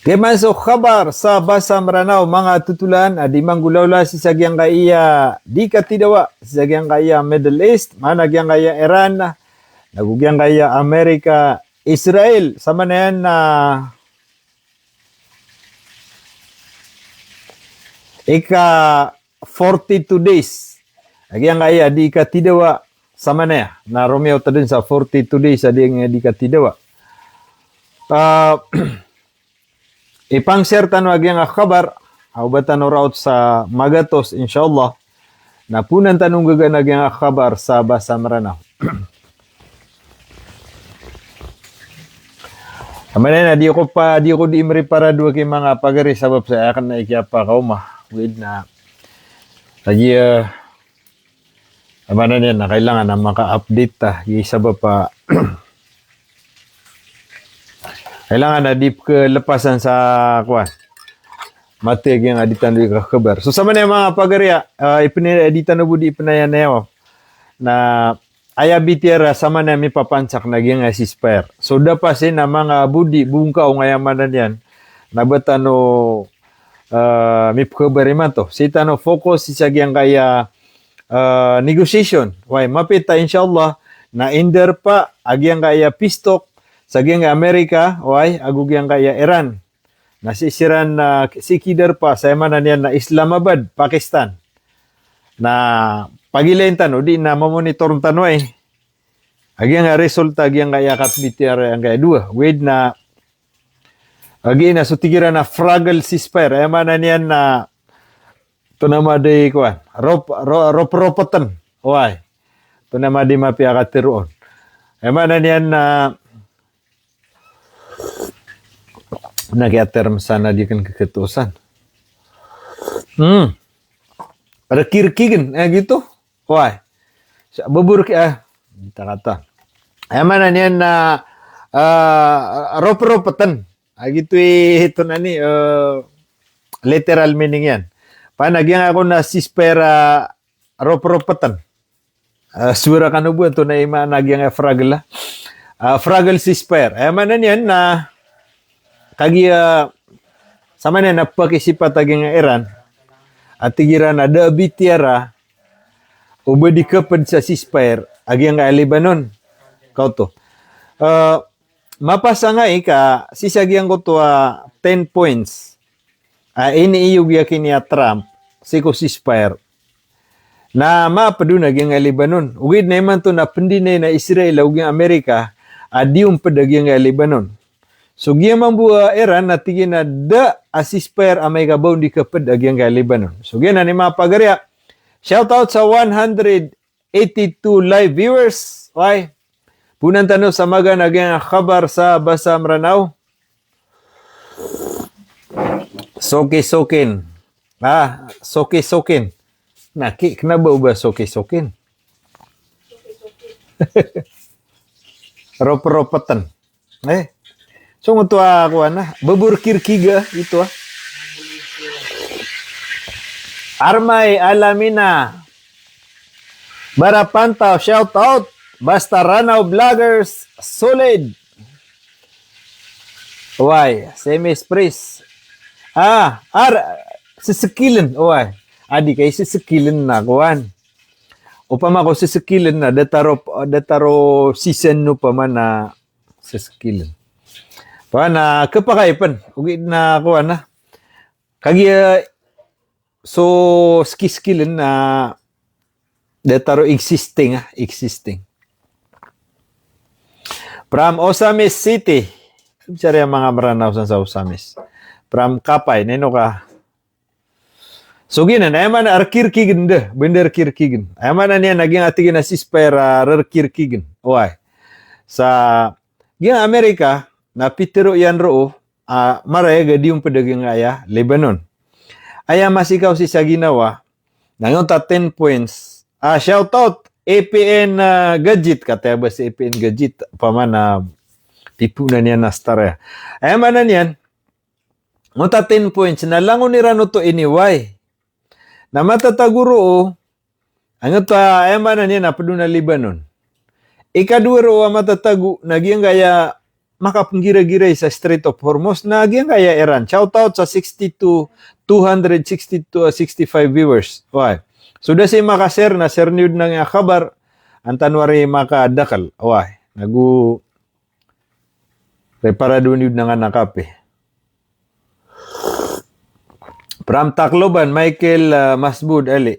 Kaya masuk kabar sa Basa Maranao mga tutulan di manggulawla si sagyang kaya di katidawa si sagyang kaya Middle East, managyang kaya Iran, nagugyang kaya Amerika, Israel, sama na yan na ika 42 days. Agyang kaya di katidawa sama na ya, na Romeo tadun sa 42 days adi nga di katidawa. Ipang share tanong agyang kabar, aubatan raut sa magatos insyaallah. Na punan tanong gagan agyang kabar sa Basa Maranao. Amanan na di ko di imri para dua kay mga pagari sabab sa akan na ikyapa kauma with na tadi amanan yan na kailangan na maka-update ta yung sabab pa kailangan na di kelepasan sa kuan mati yang aditan di kabar. So sama na mga pagari ipineditan na budi ipinayan na na aya bitiara sama na mi papancak na gyang ceasefire. So dapasin na mga budi bungkaw ngayamanan yan na batano mi pagkabari man to. Sita no focus si gyang kaya negotiation. Why mapita insyaallah na inder pa agyang kaya pistok sa gyang Amerika, why agugyang kaya Iran. Nasisiran na sikidar pa sa manan yan na Islamabad, Pakistan. Na pagilain tano di na mamonitor tano agyang resulta agyang kaya katbitiar ang kaya dua with na agi na sutigira na fragile ceasefire ay manan yan na tunamadi kuan ropotan why tunamadi mapiakatiroon ay manan yan na nagyaterm sana di kan keketusan ada kirkigen gitu why bubur kita kata mana niyan na ropetan gitu ito na ni literal meaning yan panagyan ako na sispera ropetan sura kanubuan to na ima nagyang fragile fragile sispera mana niyan na kagi sama na napakisipat aging Iran at tigiran ada bitiara ubedi kaped sa ceasefire agyang nga Lebanon kau to mapasangay ka sisagyang ko to 10 points ini iyog yakin ya Trump siko ceasefire na mapaduna agyang nga Lebanon ugid na man to na pendinay na Israel ug Amerika adium pedagyang nga Lebanon. So giya man buwa Iran na tigin na da ceasefire amay kabaw di kaped agyang ka Lebanon. So giya na ni mga pagarya. Shout out sa 182 live viewers. Why? Punan tanong sa maga agyang kabar sa Basa Maranao. Soki-sokin. Soki-sokin. Naki, kenapa ba soki-sokin? Rop-ropatan. So mo to ako baburkirkiga ito Armay Alamina Barapantaw shout out Basta Ranao Vloggers solid why semi-express sisikilin why adi kay sisikilin na kuan upama ko sisikilin na dataro season no pa man na sisikilin na kapakaipan ugid na kuan na kagi so skillin na detaro existing from Osamis City sari mga Maranao sa Osamis from Kapay neno ka so ginan ay man arkirkigen de bender kirkigen ay man niya naging atigin na ceasefire arkirkigen why sa gyang Amerika na pitero yan roo, maray gadiyung padagang aya, Lebanon. Aya masikaw si sa ginawa, ngayon 10 points. Shout out, APN Gadget, kataya ba si APN Gadget, paman na tipunan niya na star. Aya manan yan, ngayon 10 points, nalangon ni Rano to anyway. Na matataguro, ngayon aya manan yan, napadun na Lebanon. Ikaduro matatago, naging gaya makapanggira-giray sa Strait of Hormuz na agyan kaya Iran. Shout out sa 265 viewers. Why? So dasi makashare na share niyud nang kabar ang tanwari makadakal. Why? Preparado niyud nga nakape. From Tacloban, Michael Masbud Ali.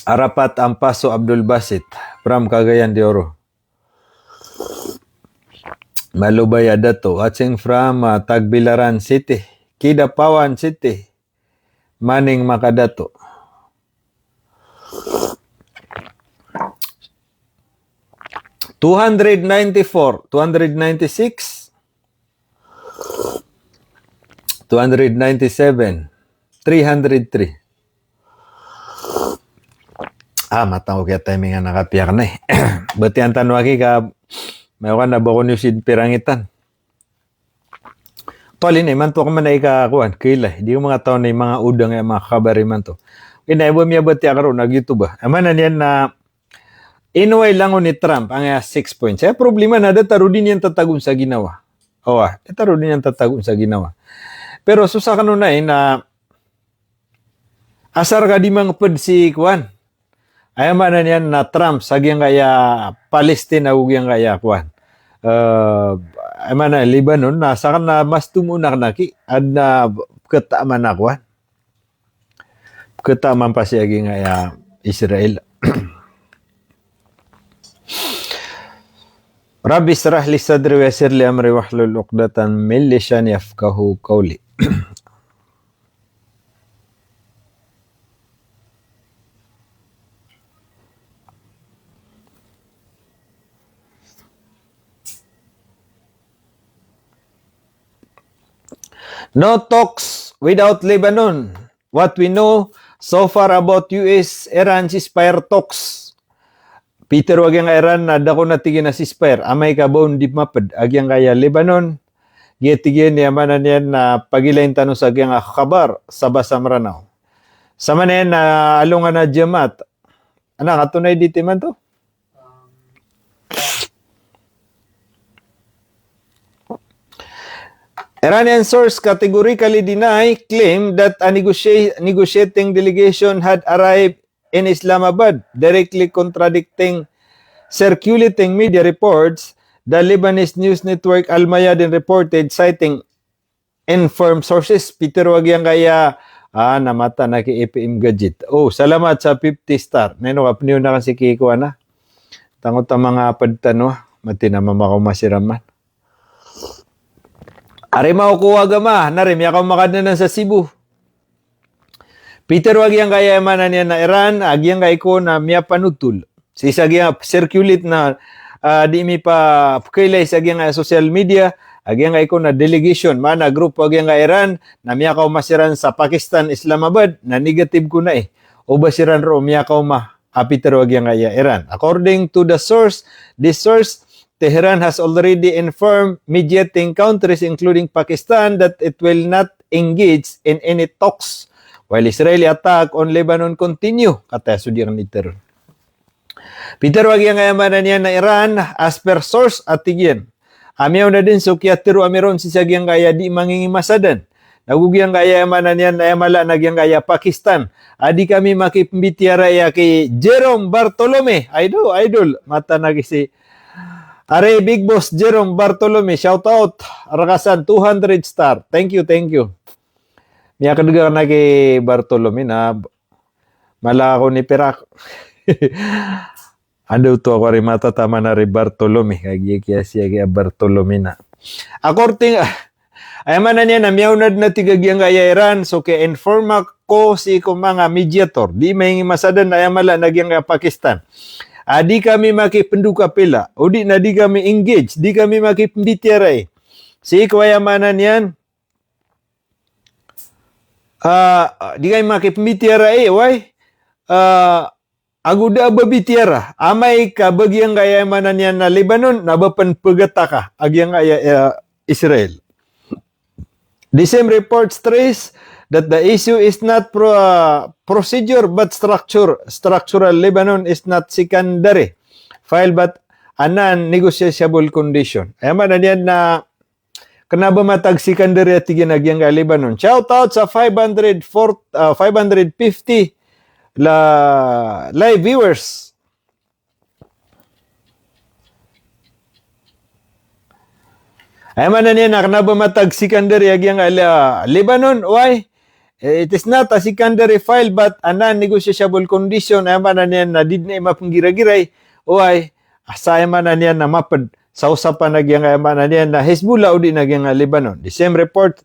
Arapat Ampaso Abdul Basit. From Cagayan de Oro. Malubay Adato. Watching from Tagbilaran City. Kidapawan City. Maning Makadato. $294, 296, 297, 303. Matang kaya timing nga nakapiyak na eh. Bati ang tanwagi ka, may na ba ko niyo pirangitan? Tolin eh, man to ka man na ikakuan, kaila. Hindi ko mga taon na yung mga udang yung mga kabari man to. Kinaibo miya bati ako nag-YouTube ba? Aman na yan na inuway lang ni Trump ang 6 points. Kaya problema na dataro din yan tatagun sa ginawa. Dataro din yan tatagun sa ginawa. Pero susa ka na na asar ka di mga pad si Kwan. Ay man na yan na Trump sagyang kaya Palestine ugyang kaya Kwan. Ay man na Lebanon na saka na mas tumunak na ki ad na kataman na Kwan. Kataman pa siya kaya Israel. Rabbi israh li sadri wa yassir li amri wahlul 'uqdatan min lisani yafqahu qawli. No talks without Lebanon. What we know so far about US-Iran ceasefire talks. Peter wag yang Iran na dako na tigin na ceasefire. Amay ka baon di mapad. Agyang kaya Lebanon. Gitigin ni amanan yan na pagilain tanong sa agyang kabar sa Basam Ranao. Sama na yan na alungan na Jamaat. Anak, katunay dito man to? Iranian source categorically deny claim that a negotiating delegation had arrived in Islamabad, directly contradicting circulating media reports. The Lebanese news network Al Mayadin reported, citing informed sources. Peter Wagyang kaya namata na ki EPM Gadget. Salamat sa 50 star. Neno apniyo na kasi kiko na. Tangot ang mga padtano, mati na mamakumasiraman. Ari makukuha gama, narim yakaw makadanan sa Cebu. Peter wag yang kaya manan yan na Iran, agyang kay ko na miya panutul. Sisa gyang circulate na di mi pa kailay sa gyang social media, agyang kay ko na delegation, mana group wag yang kay Iran, na miya kaw masiran sa Pakistan, Islamabad, na negative ko na eh. O basiran ro, miya kaw Peter wag yang kaya Iran. According to the source, this source, Tehran has already informed mediating countries including Pakistan that it will not engage in any talks while Israeli attack on Lebanon continue. Kata sudiran iter. Peter wag yang ayamanan niya na Iran as per source atigyan. Amiyaw na din sukyatiro amiron si sagyang kaya di mangingimasadan. Nagugyang kaya ayamanan niya na ayamala nagyang kaya Pakistan. Adi kami makipimbitiara ya kay Jerome Bartolome. Idol. Mata nagisi. Are Big Boss Jerome Bartolome, shout out. Rakasan 200 star. Thank you. Miya kaduga na kay Bartolome na mala ako ni Perak. Ando to ako rin matatama na rin Bartolome. Kaya siya kaya Bartolome na. According, ayaman na niya na miyawnad na tigagyang kaya Iran. So kaya inform ko si kong mga mediator. Di may masadan na ayamala nagyang Pakistan. Di kami makipenduka pila. O di kami engage. Di kami makipembitiaray. Si kawayamanan yan. Di kami makipembitiaray. Why? Aguda babitiara. Amay ka bagyang kayamanan yan na Lebanon. Nabapan pagataka. Agyang kaya Israel. The same reports trace that the issue is not procedure but structure. Structural Lebanon is not secondary file but a non-negotiable condition. Ay man yan na kanaba matag secondary at ginagyan nga Lebanon. Shout out sa 550 live viewers. Ay man yan na kanaba matag secondary agyan nga Lebanon. Why? It is not a secondary file but a non-negotiable condition. Ay man yan na did na mapanggira-giray. Why? Asaya man yan na mapad sa usapan nagyang yan na Hezbollah o di nagyang Lebanon. The same report,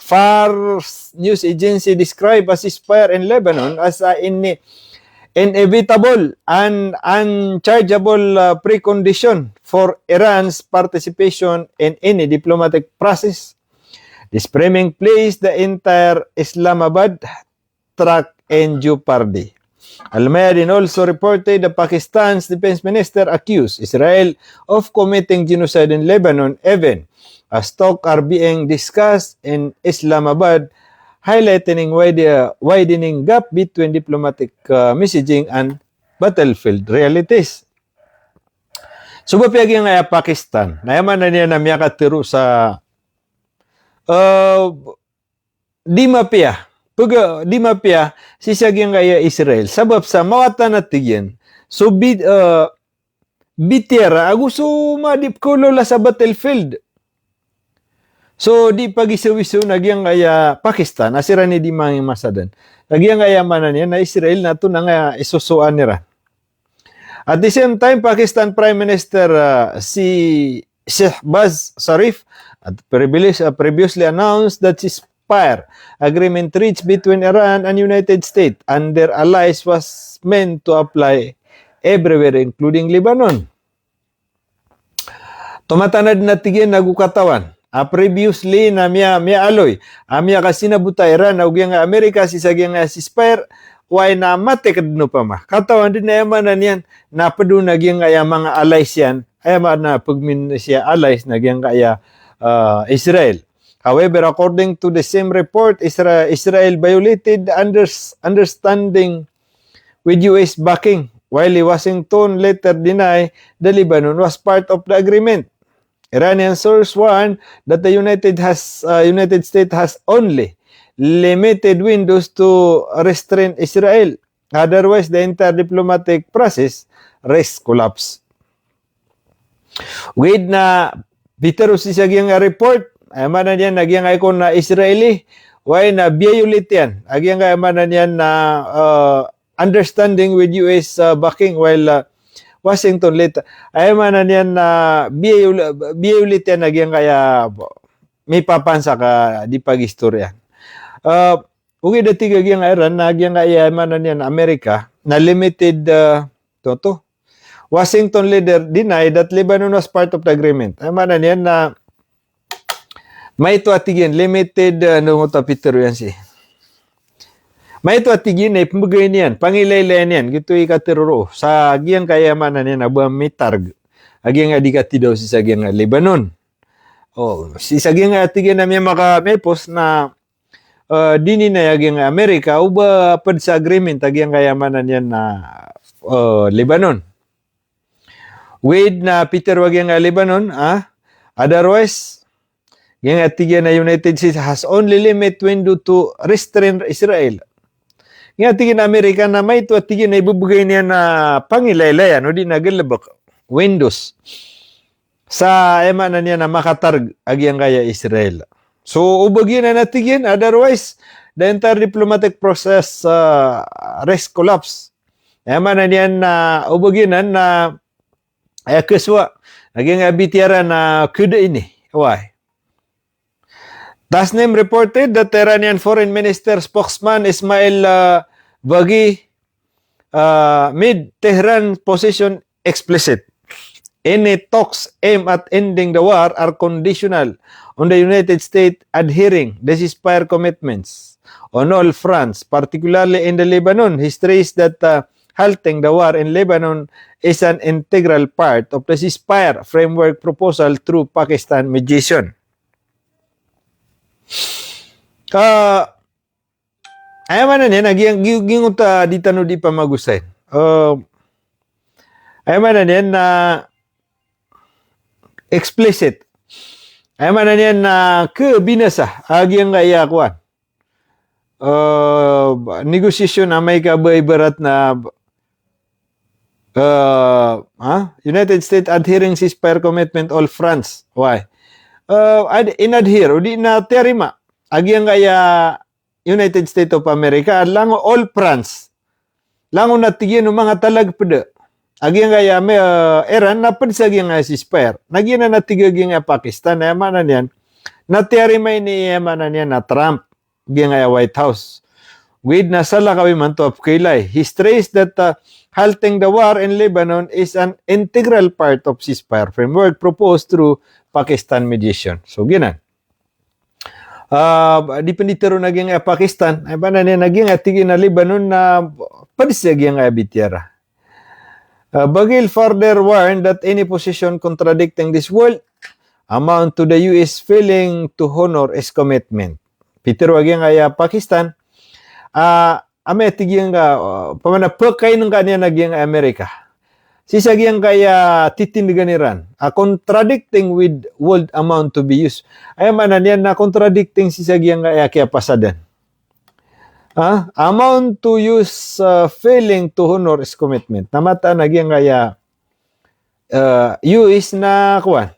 Far News Agency described a ceasefire in Lebanon as inevitable and unchargeable precondition for Iran's participation in any diplomatic process. This framing placed the entire Islamabad track in jeopardy. Al-Mayadin also reported that Pakistan's defense minister accused Israel of committing genocide in Lebanon even as talks are being discussed in Islamabad, highlighting widening gap between diplomatic messaging and battlefield realities. Subapyag yung Pakistan, nayaman na niya na miyakatiro sa di mapia. Pag di mapia, sisagyang kaya Israel. Sabab sa mawata na tigyan, so bitera, agusto madip ko lola sa battlefield. So di pag-isawiso, nagyang kaya Pakistan, asira ni di mga masadan. Nagyang kaya manan yan na Israel na ito na nga isusuan nila. At the same time, Pakistan Prime Minister si Shehbaz Sharif previously announced that ceasefire agreement reached between Iran and United States and their allies was meant to apply everywhere, including Lebanon. Tumatanad na tigyan nagukatawan. Previously na miya aloy. Miya kasinabuta Iran na ugyang Amerika sisagyang ceasefire why na matekad no pa ma. Katawan din na yaman na niyan napadunag yung kaya mga allies yan. Ayaman na pagmin siya allies nagyang kaya Israel. However, according to the same report, Israel violated understanding with U.S. backing, while Washington later denied the Lebanon was part of the agreement. Iranian source warned that the United States has only limited windows to restrain Israel. Otherwise, the entire diplomatic process risks collapse. With na Peter Usisagyang report, ay manan yan, nagyang ay ko na Israeli, why na violate yan. Nagyang ay manan yan na understanding with US backing, while Washington later, ay manan yan na violate yan, nagyang kaya may papansa ka di pag-istorya. Ugi dati nagyang Iran, nagyang kaya manan yan Amerika, na limited, Washington leader denied that Lebanon was part of the agreement. Ay manan yan na may ito atigin, limited, Peter yan si. May ito atigin, pambagay niyan, pangilaylayan yan, gito ikatiruro, sa agyang kayamanan yan, abang mitarg, agyang adikati daw si sagyang Lebanon. Si sagyang atigin na may post na, dini na agyang Amerika, uba pad sa agreement, agyang kayamanan yan na Lebanon. With na Peter wagyang Lebanon, otherwise, yung atigyan na United States has only limit window to restrain Israel. Yung atigyan na Amerika na may ito atigyan na ibubugay niya na pangilaylayan o di nagalabak windows sa ema na niya na makatarg agyang kaya Israel. So, ubagyan na natigyan, otherwise, the entire diplomatic process risk collapse. Ema na niya na ubagyan na kuswa, agyang abitira na kuda ini. Why? Tasnim reported that Iranian Foreign Minister spokesman Ismail Baghi made Tehran position explicit. Any talks aimed at ending the war are conditional on the United States adhering the ceasefire commitments on all fronts, particularly in the Lebanon. He stressed that halting the war in Lebanon is an integral part of the ceasefire framework proposal through Pakistan mediation. Ayaman na niya, gingunta di tano di pa magusay. Ayaman na niya na explicit. Ay man niyan na kebinasa agyang kaya kuan. Negosasyon na may kabay berat na United States adhering ceasefire commitment all fronts. Why? Inadhere o di na terima agyang kaya United States of America lang all fronts. Lango na tigyan ng mga talagpada. Agyang kaya may Iran na padsagyan nga ceasefire. Nagyan na natigagyan nga Pakistan na yamanan yan. Na terima ni yamanan yan na Trump agyang kaya White House. With na sala kami man to of kailay. He stressed that halting the war in Lebanon is an integral part of ceasefire framework proposed through Pakistan mediation. So, ginan. Di panditero naging Pakistan, ay ba na niya naging tigin na Lebanon na padisag yung bitira. Bagil further warned that any position contradicting this will amount to the U.S. failing to honor its commitment. Peter waging ay Pakistan, ame tigyan ka, pamana pagkay ng kanya naging Amerika. Sisagyang kaya titindigan Iran, contradicting with would amount to be used. Ay manan yan na contradicting sisagyang kaya pasadan. Amount to use failing to honor its commitment. Namata naging kaya US na kuan.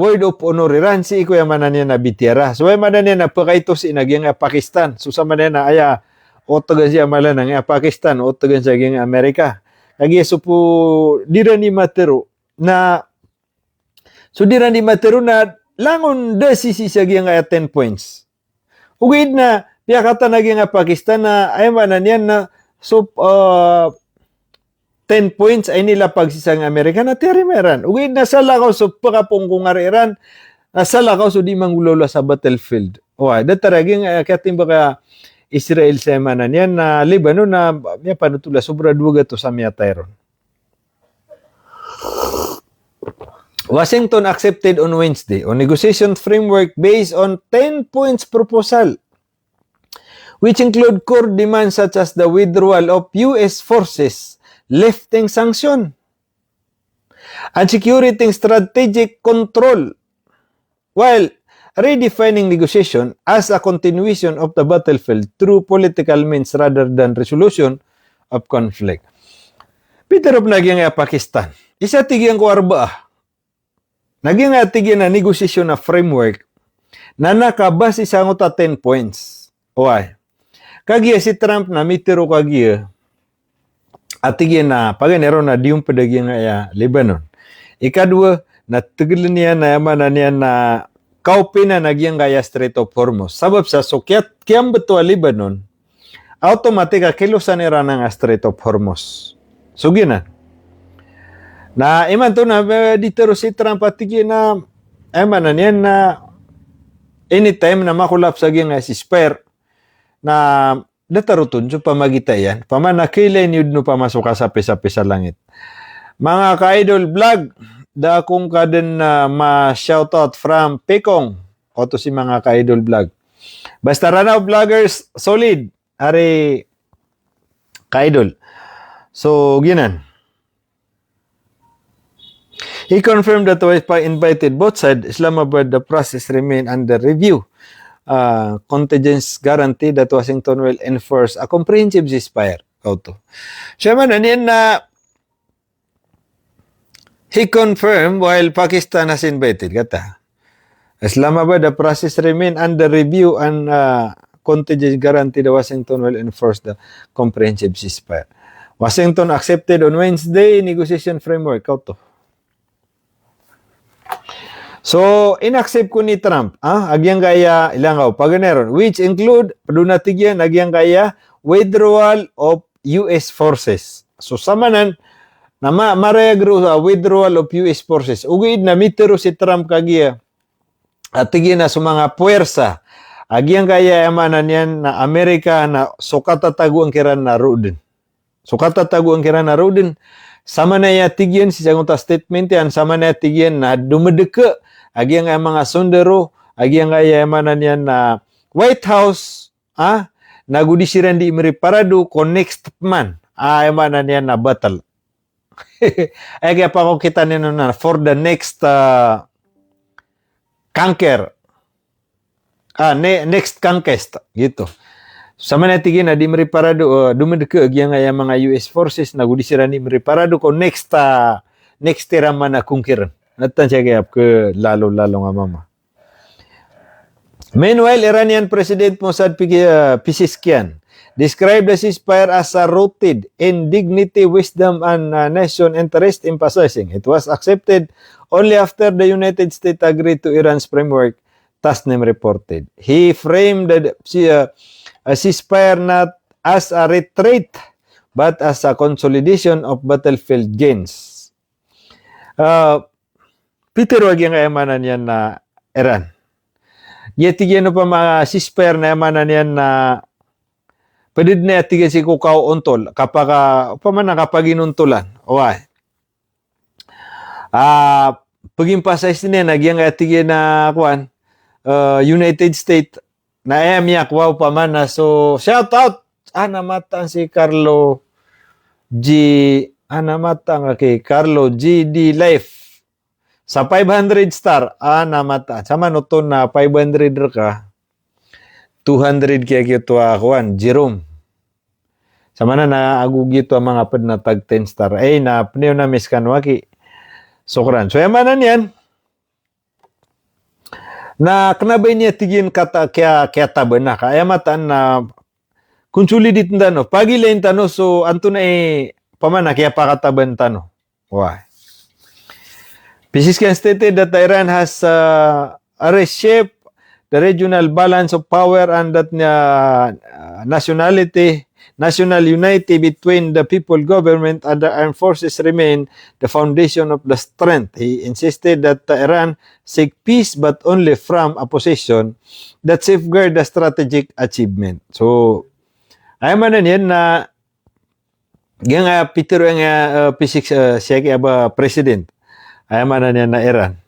Word of honor Iran si iko yaman niya na bitira. So ay manan niya na pakaito si naging Pakistan. So sa manan na aya o tagan siya malan ng Pakistan o tagan siya ng Amerika. Kagi so po dira ni matero na langon desisi siya ng 10 points. Ugid na piya kata naging Pakistan na ay manan niya na so 10 points ay nila pagsisang Amerika na tirimeran. Ugid na sa lakaw so pakapong kung Iran sa lakaw so di manggulolo sa battlefield. Dataraging kating baka Israel sa manan yan na Lebanon na may panutula sobra duga to sa miya Tyron. Washington accepted on Wednesday on negotiation framework based on 10 points proposal which include core demands such as the withdrawal of U.S. forces, lifting sanction, and securing strategic control, while redefining negotiation as a continuation of the battlefield through political means rather than resolution of conflict. Peter of naging Pakistan. Isa tigyan ko arba. Naging tigyan na negotiation na framework na nakabase sa 10 points. Why? Kagiya si Trump na mitiro kagiya at tigyan na paganero na diyong padagyan nga Lebanon. Ikadwa, natigilan niya na yaman na niya na kaupin na nagyang gaya Strait of Hormuz. Sabab sa sukyat kiyang betul Lebanon, automatika kilusan Iran ng Strait of Hormuz. So, gina. Na iman to na dito si Trump patigyan na iman na niyan na anytime na makulap sa gyang ceasefire na datarutun so pamagitayan, pamanakilay yun no pamasok sa pisa-pisa langit. Mga ka-idol vlog, da kung kaden na ma-shoutout from Pekong o to si mga ka-idol vlog. Basta Ranaw Vloggers, solid. Ari ka-idol. So, ginan. He confirmed that was invited both sides. Islamabad, the process remain under review. Contingency guarantee that Washington will enforce a comprehensive ceasefire. Siya man, na he confirmed while Pakistan has invited. Kata, Islamabad, the process remain under review and contingency guarantee that Washington will enforce the comprehensive ceasefire. Washington accepted on Wednesday negotiation framework. So, inaccept ko ni Trump, agyang kaya ilangaw, paganeron, which include, padunatigyan, agyang kaya, withdrawal of U.S. forces. So, samanan, na marayagro sa withdrawal of U.S. forces. Ugid na mitero si Trump kagiya, at tigyan na sa mga puwersa, agyang kaya emanan yan na Amerika na sukatatago ang kiran na Ruden. Sukatatago ang kiran na Ruden, sama na ya tigyan, si Sangunta statement yan, sama na ya tigyan na dumedeke, agyang mga sondero, agyang kaya emanan yan na White House, nagudisiran di meriparado ko next month, emanan yan na battle. Ay kaya pa ako kita nino na for the next conquer. Next conquest gitu. Sama natigin na di mariparado dumadeke yang mga US forces na gudisira ni mariparado ko next tira man na conquer. Natan siya kaya ke lalo nga mama. Meanwhile, Iranian President Mossad Pezeshkian described the ceasefire as a rooted in dignity, wisdom, and nation interest in possessing. It was accepted only after the United States agreed to Iran's framework, Tasnim reported. He framed the ceasefire not as a retreat, but as a consolidation of battlefield gains. Peter, wag yung kayamanan yan na Iran. Yatigyan pa mga ceasefire na yamanan yan na pwede na yatigyan si kukaw ontol kapag kapag inuntulan. Okay. Pagimpa sa isinin, nagyang yatigyan na United States na emyak wow pa man na. So, shout out! Namatan si Carlo G.D. Life. Sa 500 star, namata. Sama no to na 500 ka, 200 kaya kito Jerome. Sama na naagugi to mga pad na tag 10 star. Na pniyo na miskan waki. Sukran. So, yamanan yan. Na kanabay niya tigin kata kaya taban na. Kaya matan na consolidate na no. Pagilain tano, so anto na pamana kaya pakataban tano. Why? Pezeshkian stated that Iran has reshaped the regional balance of power and that national unity between the people, government, and the armed forces remain the foundation of the strength. He insisted that Iran seek peace but only from a position that safeguard the strategic achievement. So, ay manan yan na yung Peter yung siya ba president. Ayamanan yan na Iran.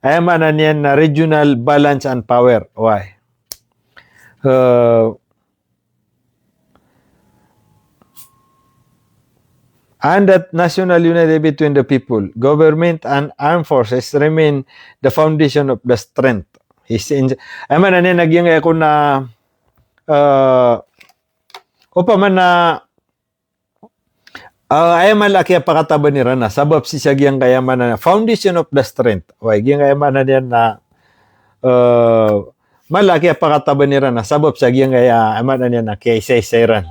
Ayamanan yan na regional balance and power. Why? And that national unity between the people, government, and armed forces remain the foundation of the strength. Ayamanan yan nagyang ako na man na ay malaki ang pakataban ni Rana. Sabab si Sagyang kayamanan na foundation of the strength. Way, gyang kayamanan yan na malaki ang pakataban ni Rana. Sabab Sagyang kayamanan yan na kaysa-isairan.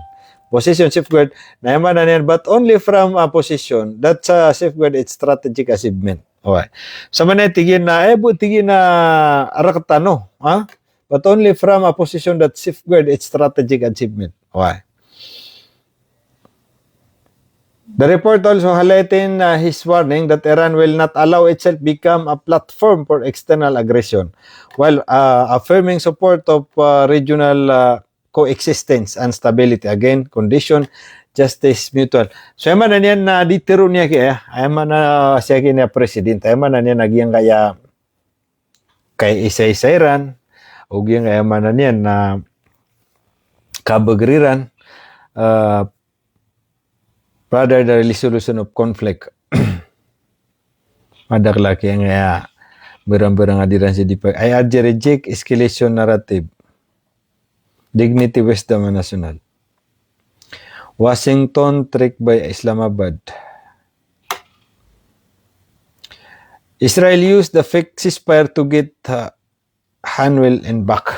Position safeguard, na yamanan yan, but only from a position that safeguard its strategic achievement. Okay. Sa tigin na, tigin na arakatano. But only from a position that safeguard its strategic achievement. Okay. The report also highlighted his warning that Iran will not allow itself become a platform for external aggression, while affirming support of regional coexistence and stability. Again, condition, justice, mutual. So, yaman na niyan na ditiro niya kaya, yaman na siya kaya president, yaman na niya nagyang kay isa-isa Iran, o yaman na niyan na kabagriran, rather the resolution of conflict. Madaklaki ang berang-berang adiran si Dipak. I reject escalation narrative. Dignity, wisdom, and national. Washington tricked by Islamabad. Israel used the fake ceasefire to get Hanwell and back.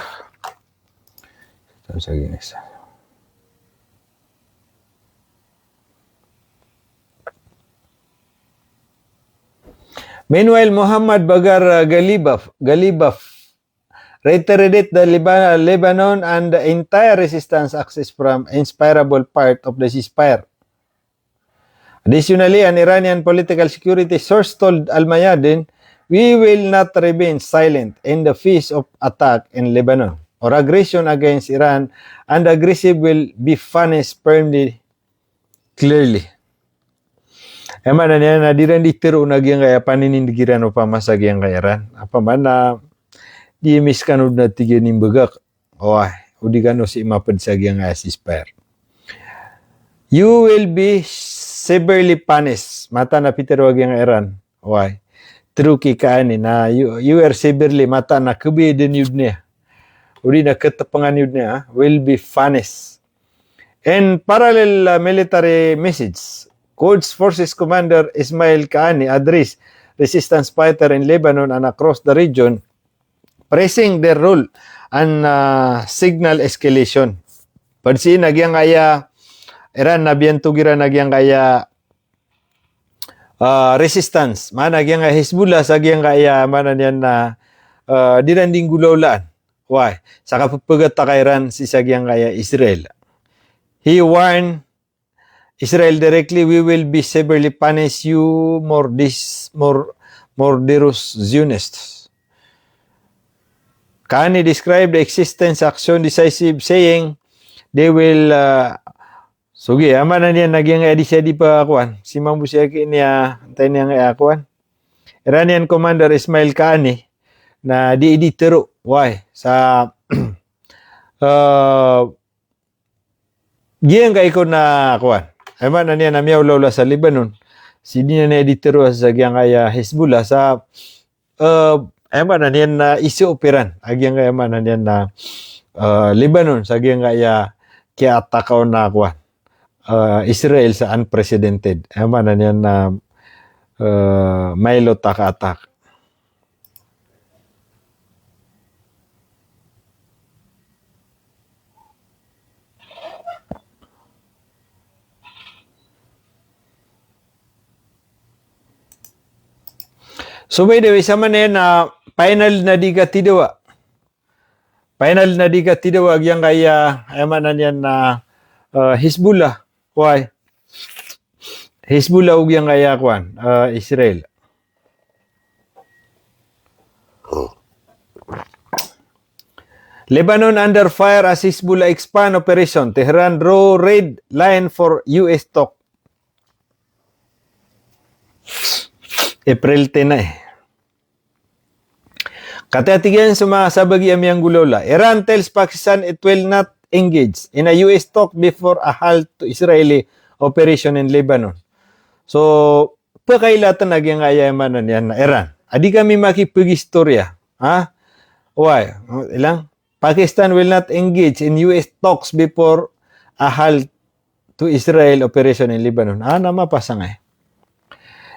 Meanwhile, Muhammad Bagar Galibaf reiterated the Lebanon and the entire resistance axis from inspirable part of the ceasefire. Additionally, an Iranian political security source told Al-Mayadin, "We will not remain silent in the face of attack in Lebanon or aggression against Iran, and aggressive will be punished firmly, clearly." Eman na niya na diran ditiro nagyang kaya paninindigiran o pamasag yang kayaran. Apa man na di miskanod na tigyan ng bagak. O di gano si imapad sa yang ceasefire. You will be severely punished. Mata na Peter wag yang Iran. Why? True ki kaani na you are severely mata na kubi din yun niya. Uri na katapangan yun niya will be punished. And parallel military message. Quds Forces Commander Ismail Kaani addressed resistance fighter in Lebanon and across the region, praising their role and signal escalation. Pansi nagyang kaya Iran na biyantugira nagyang kaya resistance. Mana nagyang kaya Hezbollah sa nagyang kaya mana niyan na diranding gulaulaan. Why? Sa kapapagat ka Iran si sagyang kaya Israel. He warned Israel directly, we will be severely punish you murderous Zionists. Kani described the existence action decisive saying they will sugi amana niya nagyang edisya di pa kuan si Mambusyaki niya antay niya kuan Iranian commander Ismail Kani na di editero why sa giyang kay ko na kuan amana niya na miyaw lawla sa Lebanon si niya na editero sa giyang kaya Hezbollah sa amana niya na isi operan agyang kaya amana niya na Lebanon sa giyang kaya kaya atakaw na kuan Israel sa unprecedented. Amana niya na Milo taka-attack. So by the way, sa manin na final na di ka tidawa. Final na di ka tidawa agyang kaya amana niya na Hezbollah. Why? Hezbollah ug yang kaya kuan Israel. Lebanon under fire as Hezbollah expand operation. Tehran draw red line for US talk. April 10 na eh. Katatigan sa mga sabagi amyang gulola. Iran tells Pakistan it will not engage in a US talk before a halt to Israeli operation in Lebanon. So, pakailatan nagyang ayamanan yan na Iran. Adi kami makipagistorya. Ha? Why? Ilang? Pakistan will not engage in US talks before a halt to Israel operation in Lebanon. Nama pasang eh.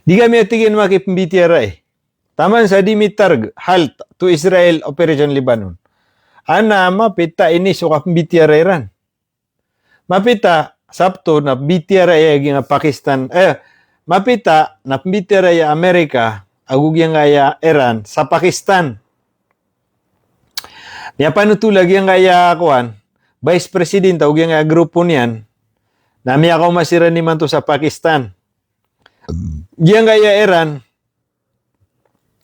Di kami atigin makipimbitira eh. Taman sa dimitarg halt to Israel operation Lebanon. Mapita ini suka pembitiara Iran. Mapita sabto na bitiara ya gina Pakistan. Mapita na pembitiara ya Amerika agugyang ya Iran sa Pakistan. Niya panutulag yang kaya kuan Vice President agugyang ya grupo niyan na miya kao masira ni man to sa Pakistan. Yang kaya Iran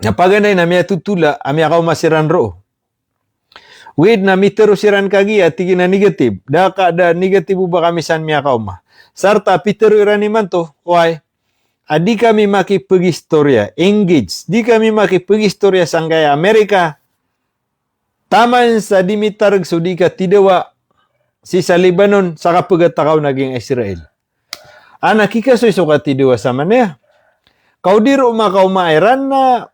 na paganay na miya tutula amya kao masiran ro. Wait na mitero siran kagi at tigi na negative. Daka da negative ba kami san miya kauma. Sarta pitero Iran man to. Why? Adi kami makipagistorya. Engage. Di kami makipagistorya sanggaya Amerika. Taman sa dimitarag so di ka tidawa si sa Lebanon sa kapagatakaw naging Israel. Nakikasoy so ka tidawa sa manaya. Kaudiro makauma Iran na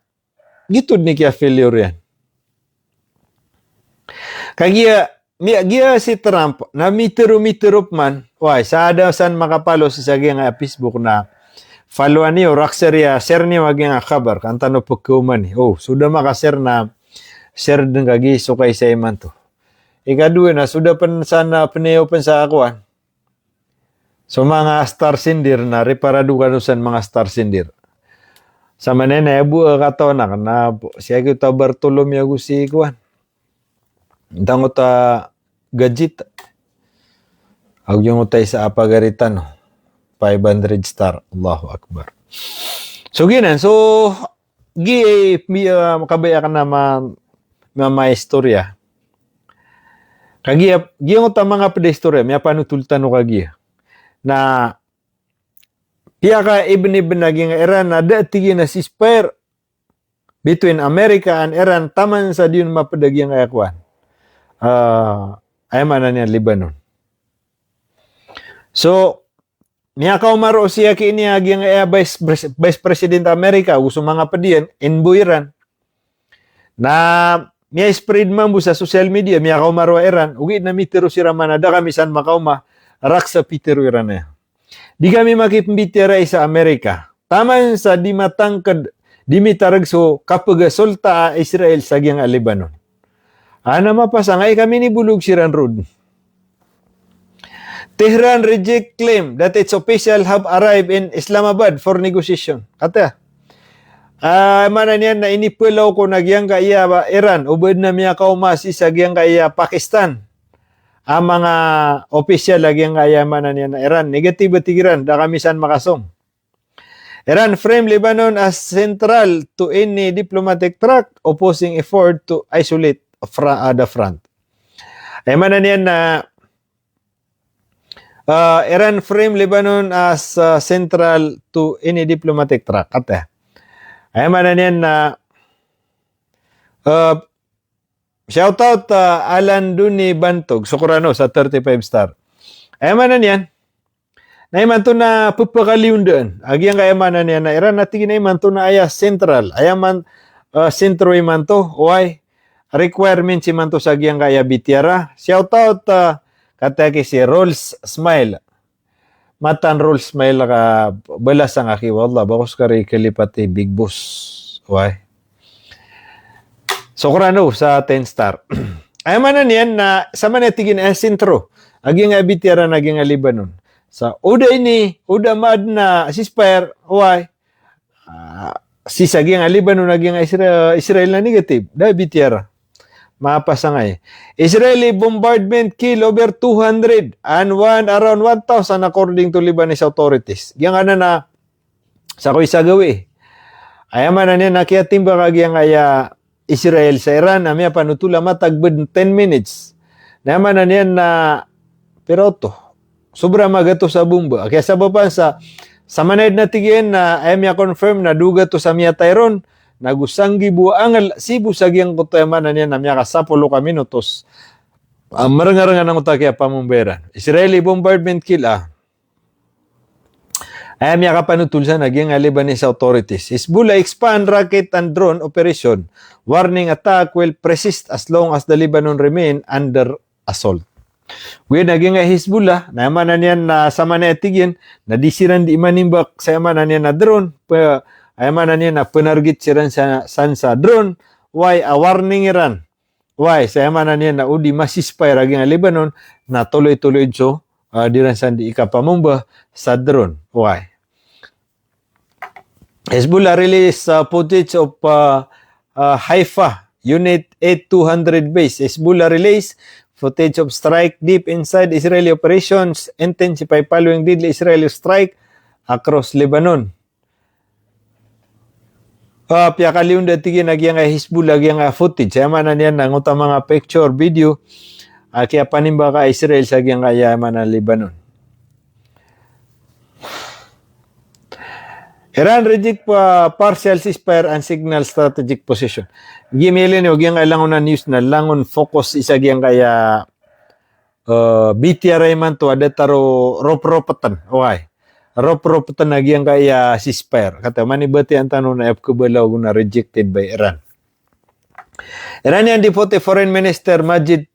gitod ni kaya failure yan. Kagia si Trump na mitero man why sa san makapalo sa sagyang Facebook na followan niyo rakseria share niyo agyang kabar kantano pagkuman ni sudah maka-share na share din kagi so kay sa iman to ikaduwa na sudah pan sana panayo pan sa akuan so mga star sindir na reparado kanusan mga star sindir sa manene bu kato na siya kita Bartolomeo si kuan Dango ta gadget. Agyong utay sa apagaritan. 500 star. Allahu Akbar. So, ginan. So, makabaya ka na istorya. Kagiya, giyong ta mga pedestorya, may panutultan o kagiya. Na, piya ka ibn naging Iran na dati na ceasefire between America and Iran taman sa diyon mapadagyang ayakuan. Ay mana niya Lebanon. So, Miyakaw maro siya kini agyang Vice President Amerika gusto mga padiyan inbuiran na miya spread man bu sa social media miyakaw maro Iran ugi na mitero si Ramanada kami san makauma raksa Peter Iran na. Di kami makipimbitira sa Amerika. Taman sa di matangkad di mitaragso kapag solta Israel sa agyang Lebanon. Ana mapasangay kami ni bulog si Ranrod. Tehran reject claim that its official have arrived in Islamabad for negotiation. Kata, mana niyan na inipulaw ko nagyang kaya Iran, ubod na miya kaumasi sa gyang kaya Pakistan. Ang mga official nagyang kaya mana niyan na Iran. Negative tigiran, da kami san makasong. Iran frame Lebanon as central to any diplomatic track opposing effort to isolate the front. Ay mana niyan na Iran frame Lebanon as central to any diplomatic track. Kata. Ay man yan na shout out Alan Duni Bantog, Socorano sa 35 star. Ay man yan. Na iman to na pupakaliw doon. Agyang kaya man yan na Iran natin na iman to na aya central. Ayaman sentro iman to. Why? Requirement iman to sa agyang kaya bitiara. Shout out kata si Rolls Smile. Matan Rolls Smile ka balas ang aki. Wallah, bakos ka rin kalipati Big Boss. Why? So, kurano sa 10 star. Ay manan yan na sa manatigin ang sentro. Aging abitira naging Lebanon. Sa uda ini, uda mad na ceasefire. Why? Si saging Lebanon naging Israel na negative. Da abitira. Mapasangay. Israeli bombardment kill over 200 and around 1,000 according to Lebanese authorities. Yang na sa ko isagawi. Ayaman na niya nakiatimba kagyang aya Israel sa Iran na miya panutula matagbed 10 minutes. Naman na niya na pero to sobra magato sa bumba. Kaya sa bapan sa manayad na tigyan na ay miya confirm na duga to sa miya Tyron nagusanggi buangal Cebu sa giyang kutayaman na niya na miya kasapulo ka minutos. Marangarangan ng utakya pamumberan. Israeli bombardment kill ay miya kapanutulsan naging Lebanese authorities. Hezbollah expand rocket and drone operation. Warning attack will persist as long as the Lebanon remain under assault. When naging Hezbollah, naman na niyan na sa manatigyan, na disiran di manimbak sa yaman na niyan na drone, ay man na niya na penargit siran sa drone. Why? A warning Iran. Why? Sa yaman na niya na udi masispay raging Lebanon na tuloy-tuloy so diran sa di ikapamumba sa drone. Why? Hezbollah release footage of Haifa Unit 8200 base. Hezbollah release footage of strike deep inside Israeli operations intensify following deadly Israeli strike across Lebanon. Pia kaliunda tigi nagyang Hezbollah gyang footage. Saya mana niyan nang uta mga picture video kaya panimba ka Israel sa gyang kaya mana Lebanon. Iran reject partial ceasefire and signal strategic position. Gimili ni gyang ilangon na news na langon focus isa gyang kaya BTR man to ada taro ropropatan. Okay. Ropropatan na gyang kaya ceasefire. Kata manibati ang tanong na kabalaw na rejected by Iran. Iranian Deputy Foreign Minister Majid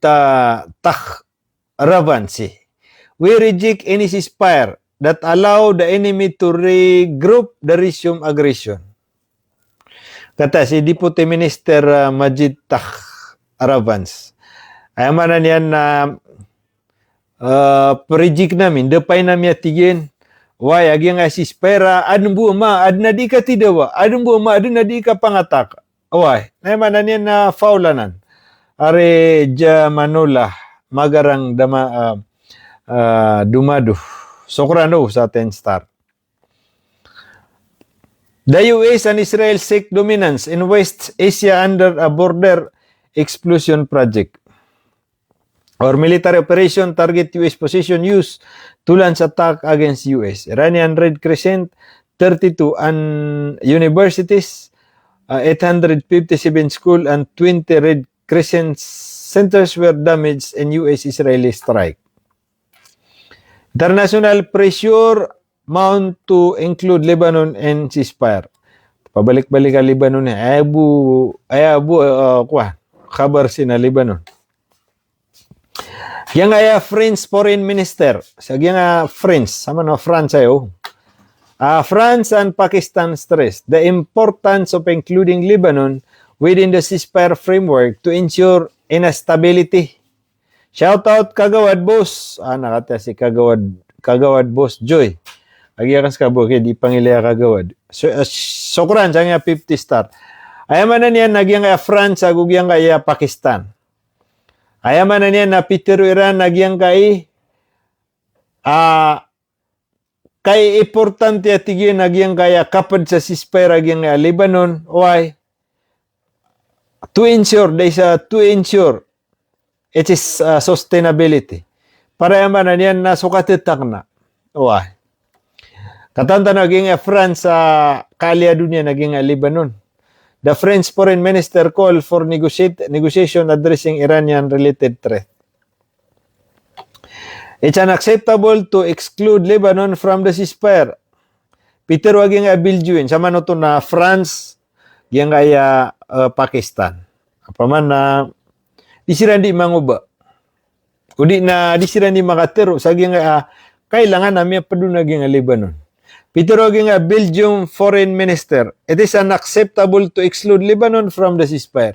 Tahravansi. We reject any ceasefire that allow the enemy to regroup the resume aggression. Kata si Deputy Minister Majid Tahravans. Ayaman na niyan na reject namin. Dapay namin tigin. Why agyang ceasefire adun buama adna di ka tidawa adun buama adun di ka pangatak. Why? Naman na niyan na faulanan. Are Manula magarang dumado. Sokrano sa 10 star. The US and Israel seek dominance in West Asia under a border explosion project. Or military operation target US position used to launch attack against US. Iranian Red Crescent 32 and universities, 857 school and 20 Red Crescent centers were damaged in US-Israeli strike. International pressure mount to include Lebanon and ceasefire. Pabalik-balik ang Lebanon niya. Kabar sina Lebanon. Yang ay French Foreign Minister. Yang French, sama na France ayo. France and Pakistan stressed the importance of including Lebanon within the ceasefire framework to ensure stability. Shout out Kagawad Boss. Nakata si Kagawad Boss Joy. Agiyakas ka bo, di pangilaya Kagawad. Sokran, siya nga 50 star. Ayaman na niya, nagyang France, agugyang kaya Pakistan. Ayaman na niya, na Peter Iran, nagyang kay importante at tigyan, nagyang kaya kapad sa ceasefire, nagyang Lebanon. Why? To ensure it is sustainability. Para yaman na niyan na sukatitak na. Why? Katanta naging France sa kalya dunia naging Lebanon. The French Foreign Minister called for negotiation addressing Iranian-related threat. It's unacceptable to exclude Lebanon from the ceasefire. Peter waging Belgium, sama no to na France, yang kaya Pakistan. Apa man na disiran di manguba. Udi na disiran di makatero sa yang kailangan namin padunaging Lebanon. Peter waging Belgium Foreign Minister, it is unacceptable to exclude Lebanon from the ceasefire.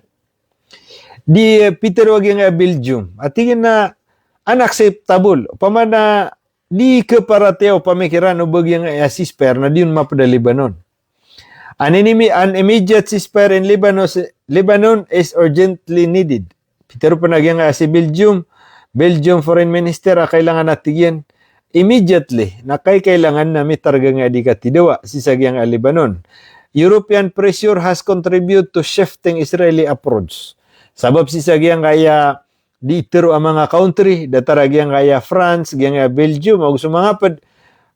Di Peter waging Belgium, atingin na unacceptable. Pamana di keparateo pamikiran o bagyang ceasefire na diyon mapada Lebanon. An immediate ceasefire in Lebanon is urgently needed. Peter pa nagyang si Belgium Foreign Minister kailangan natigyan immediately na kailangan na mitarga nga di katidawa si sagyang Lebanon. European pressure has contributed to shifting Israeli approach. Sabab si sagyang kaya di itero ang mga country, dataragyang kaya France, gyang Belgium, o sumangapad,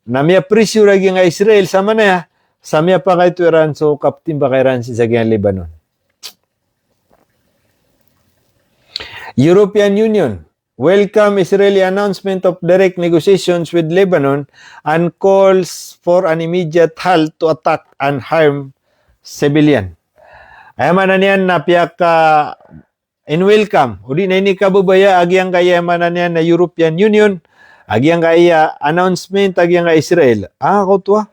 na miya pressure gyang Israel, sama na ya, sa miya pa kay Iran, so kaptim ba kay Iran si sagyang Lebanon. European Union welcome Israeli announcement of direct negotiations with Lebanon and calls for an immediate halt to attack and harm civilian. Ayaman na niyan na piyak in welcome. Udi na ini kabubaya agyang kaya man niyan na European Union, agyang kaya announcement agyang ka Israel. Kutwa.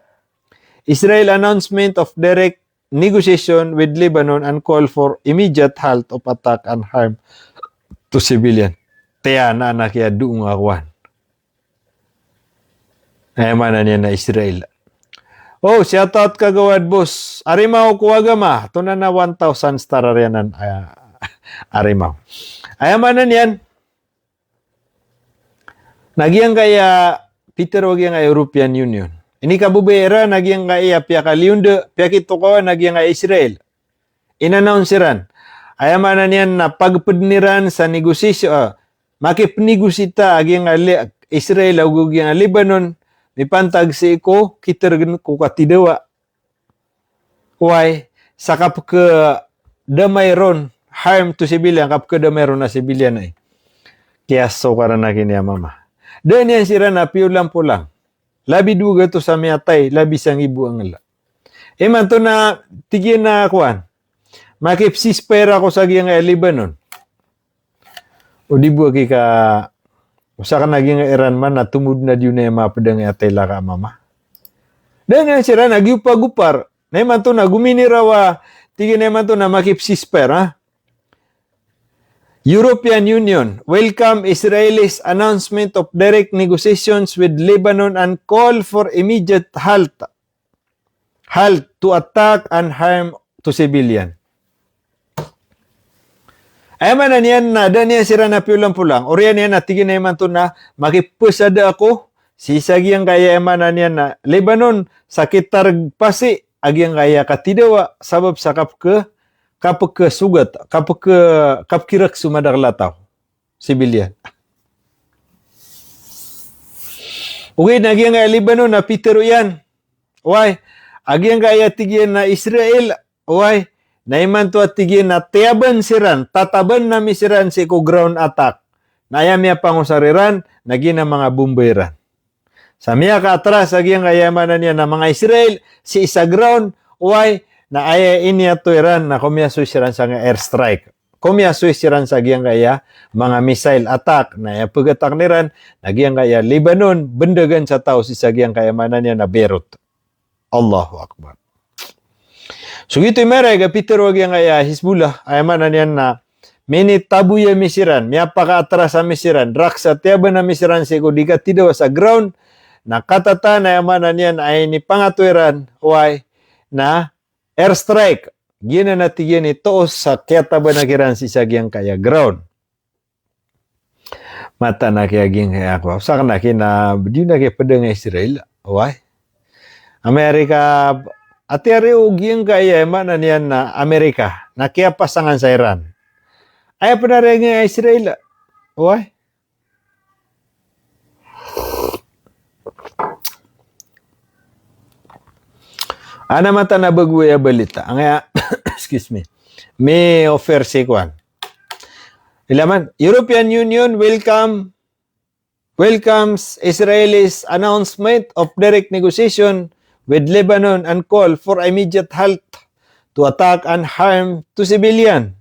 Israel announcement of direct negotiation with Lebanon and call for immediate halt of attack and harm to civilian. Kaya na kaya doong akwan. Ayaman na niyan na Israel. Oh, shout out Kagawad Boss. Arimaw kuwagama. Ito na 1,000 star arianan. Arimaw. Ayaman na niyan. Nagyang kaya Peter wagyang European Union. Ini kabubera nagyang kaya piya kaliunde, piya kitukawan nagyang kaya Israel. In-announce ran. Ayaman na niyan na pagpedniran sa negosasyon. Makipnegosita agyang Israel o agyang Lebanon. Mipantag si ko, kitargan ko katidawa. Why? Sakap ke damayron, harm to civilian, kap ke damayron na civilian ay. Kaya so karan na kini mama. Dan yan sira na piulang pulang. Labi duga to sa miyatay, labi sang ibu ang ala. Man to na, tigyan na akuan. Makipsispera ko sa giyang Lebanon. O di buwa ka usa ka naging Iran man na tumud na diyo na yung mga padang atay laka mama. Dan yan sira nagyupagupar. Na man to na guminirawa tigin na man to na makipsisper ha. European Union welcome Israelis announcement of direct negotiations with Lebanon and call for immediate halt to attack and harm to civilian. Ay man na niyan na, dan niya sira na piulang-pulang. O riyan niya na, tigin na man to na, makipusada ako, sisagiyang kaya man na niyan na, Lebanon, sakitar pasi, agyang kaya katidawa, sabab sa kapke sugat, kapkirak sumadarlataw, sibilyan. Okay, nagyang kaya Lebanon na, Peter yan. Why? Agyang kaya tigyan na Israel, why? Naiman to at tigin na tiyaban siran, tataban na misiran si ko ground attack. Nayamya pangusariran, naging na mga bumbairan. Sa miya ka atras aging kayamanan niya na mga Israel si isa ground why na aya inya to Iran na kumya susiran sa nga airstrike. Kumya susiran sa aging kaya mga missile attack na pagatak ni Iran nagyang kaya Lebanon bendagan sa tao si sagiyang kayamanan niya na Beirut. Allahu Akbar. So gito meray kapitero aging kaya Hizbullah ayamanan niya na mini tabuya misiran, miya paka-atras sa misiran, raksa tiaba na misiran siko di ka tidaw sa ground, na katata na yamanan yan ay ni pangatuiran, why, na airstrike, gina na tigyan ito sa kiataba na kiran si sagyang kaya ground. Mata na kaya ging kaya ako, sa na kina, di na kaya padang Israel, why? Amerika, ati ari ugyang kaya yamanan yan na Amerika, na kaya pasangan sa Iran. Ay panaring Israel. Why? Ana mata na bagwaya balita. Ang excuse me. May offer si Kwan. Ilaman, European Union welcomes Israel's announcement of direct negotiation with Lebanon and call for immediate halt to attack and harm to civilian.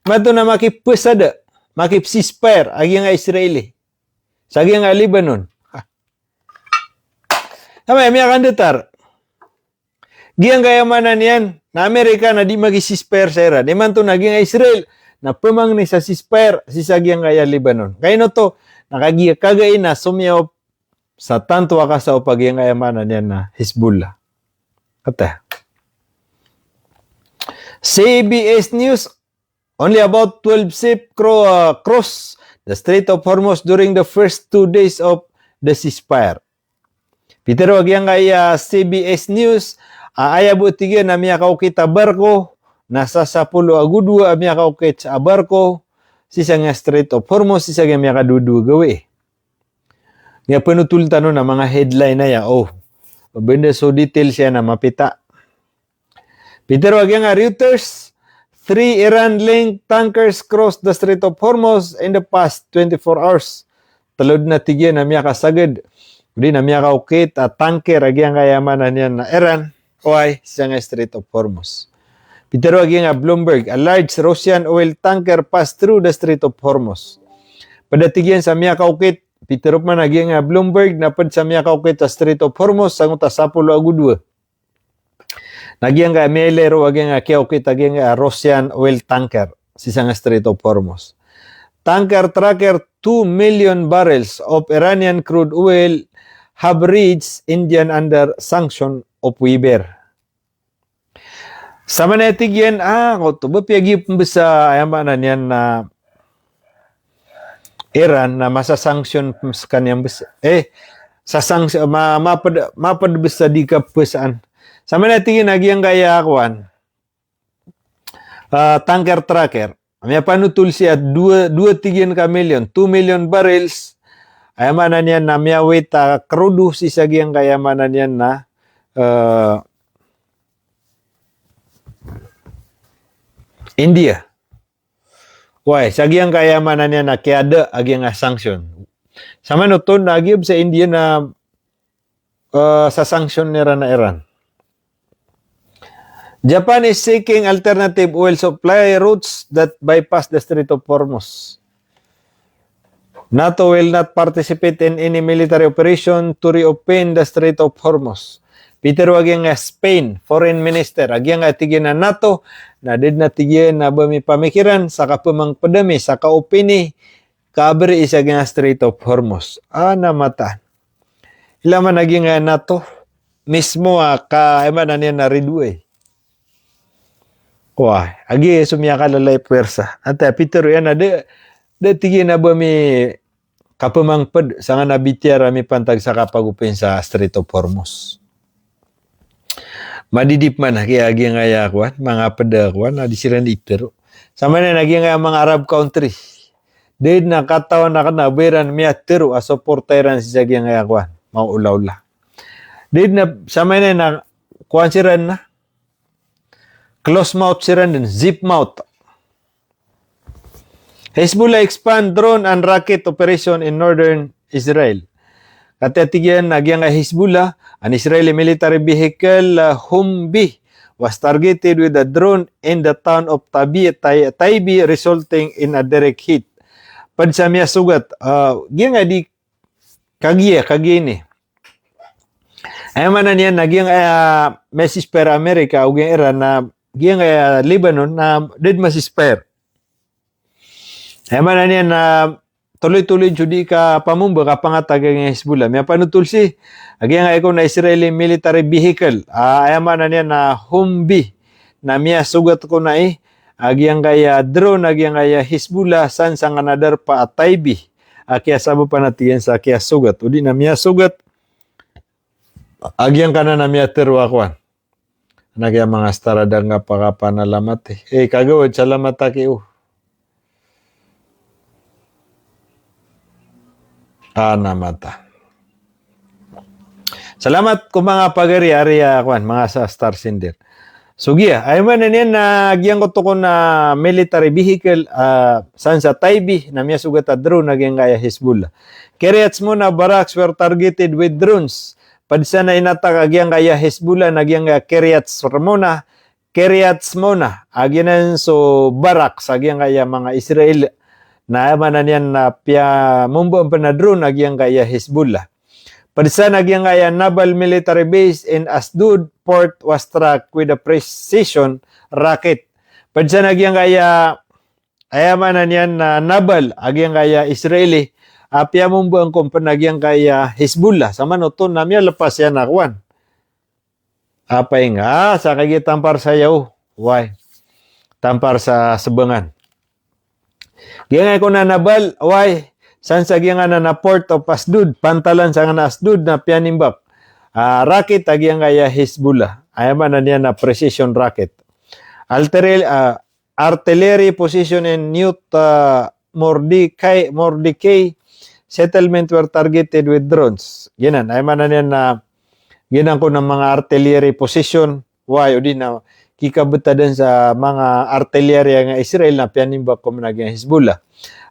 Mato na makipusada, makipsispire, agi nga Israeli. Sagi nga Lebanon. Tama, may kandidatar. Giyang kayamanan yan, na Amerika na di magisispire sa Iran. Di man to naging Israel, na pumang ni sa sispire, si sagyang kaya Lebanon. Kaya no to, nakagiya kagay na sumyaw sa tanto ka sa upagiyang kayamanan yan na Hezbollah. Kata. CBS News, only about 12 ships crossed the Strait of Hormuz during the first 2 days of the ceasefire. Peter wag yang kaya CBS News, aya butigyan na miya kaukita barko, nasa 10 agudwa miya kaukit sa barko, sisa nga Strait of Hormuz, sisa nga miya kadudu gawi. Nga penutultan no na mga headline na ya, benda so detail siya na mapita. Peter wag yang Reuters, 3 Iran-linked tankers crossed the Strait of Hormuz in the past 24 hours. Talod na tigyan na miya kasagad. Hindi na miya kaukit at tanker agyang kayamanan niya na Iran. Why? Siya nga Strait of Hormuz. Pero agyang Bloomberg, a large Russian oil tanker passed through the Strait of Hormuz. Padatigyan sa miya kaukit, Peter man agyang Bloomberg na pad sa miya kaukit sa Strait of Hormuz sangot sa 10 agudwa. Nagyang Melero agyang kiaukit agyang Russian oil tanker si nga Strait of Hormuz. Tanker tracker 2 million barrels of Iranian crude oil have reached Indian under sanction of Weber. Sa manetig yan, kung ito ba piyagi sa ayamanan yan na Iran na masasanction sa kanyang basa. Sa sanction, mapad basa di ka pasaan. Sa manetig yan, nagyang kaya akuan, tanker tracker. May panutul siya 2 million, 2 million barrels. Ayamanan yan na miyawit krudo si sagyang kayamanan yan na India. Why? Sagyang kayamanan yan na kiada agyang sanction. Sa manuton, nagyob sa India na sa sanction nira na Iran. Japan is seeking alternative oil supply routes that bypass the Strait of Hormuz. NATO will not participate in any military operation to reopen the Strait of Hormuz. Peter agyang Spain, Foreign Minister, agyang tigyan na NATO, na did na tigyan na bami pamikiran, sa kapamang padami, sa kaopini, kabri isa agyang Strait of Hormuz. Namata. Ilaman agyang NATO, mismo kaimanan yan na ridwe. Wah, agi sumya kalalay pwersa. Ante Peter yan na de tigyan na ba mi kapamang pad sa nga nabitya mi pantag sa kapagupin sa Strait of Hormuz. Madidip man kaya agi nga yakwan mga padakwan na disiran ipero. Sama na nagi nga mga Arab country. Did na katawan na kanabiran mi atero a supporteran si sagi nga yakwan maulaula. Did na sama na kuan siran na close mouth siran din, zip mouth. Hezbollah expand drone and rocket operation in northern Israel. Katatigyan agyang Hezbollah, an Israeli military vehicle Humvee was targeted with a drone in the town of Taibi, resulting in a direct hit. Padsa miya sugat, gyang di kagiya ni. Ay man niya nagyang message per America ug Iran na gyang Lebanon na did masisper. Ay man niya na tuloy-tuloy judi ka pamumba ka pangatag ng Hezbollah. May panutulsi agyang iko na Israeli military vehicle. Ay man niya na Humvee na miya sugat ko na agyang kaya drone agyang kaya Hezbollah san sang another pa Taibi. Kaya sabo pa natiyan sa kaya sugat. Udi na miya sugat agyang kana na miya terwa kwan. Nagya mga starada nga pakapanalamat kagawad salamat taki namata. Salamat ko mga pagari-ari mga sa Star Sender. Sugiya, ay man niyan na agyang ko to ko na military vehicle san sa Taibi na miya sugat drone agyang kaya Hezbollah. Kiryats mo na barracks were targeted with drones. Padsa na inatak agyang kaya Hezbollah nagyang Kiryats Mona, agyanan so barracks agyang kaya mga Israel na man niyan na pia mumbo pa na drone agyang kaya Hezbollah. Padsa nagyang kaya naval military base in Asdod port was struck with a precision rocket. Padsa nagyang kaya ayaman na niyan na naval agyang kaya Israeli apya mumbo ang kompanagyang kaya Hezbollah sama no to namya lepas yan akwan. Apay nga sa kagi tampar sayaw. Why? Tampar sa sebengan. Giyang ko na nabal, why? San sa giyang na port of Asdod, pantalan sa nga Asdod na pianimbak. Rocket agyang kaya Hezbollah. Ayaman na niya na precision rocket. Artillery position in Newt Mordecai settlement were targeted with drones. Ginan, ayaman na niya na ginan ko ng mga artillery position. Why? O di na kikabuta din sa mga artillery nga Israel na pianimbak ko managing Hezbollah.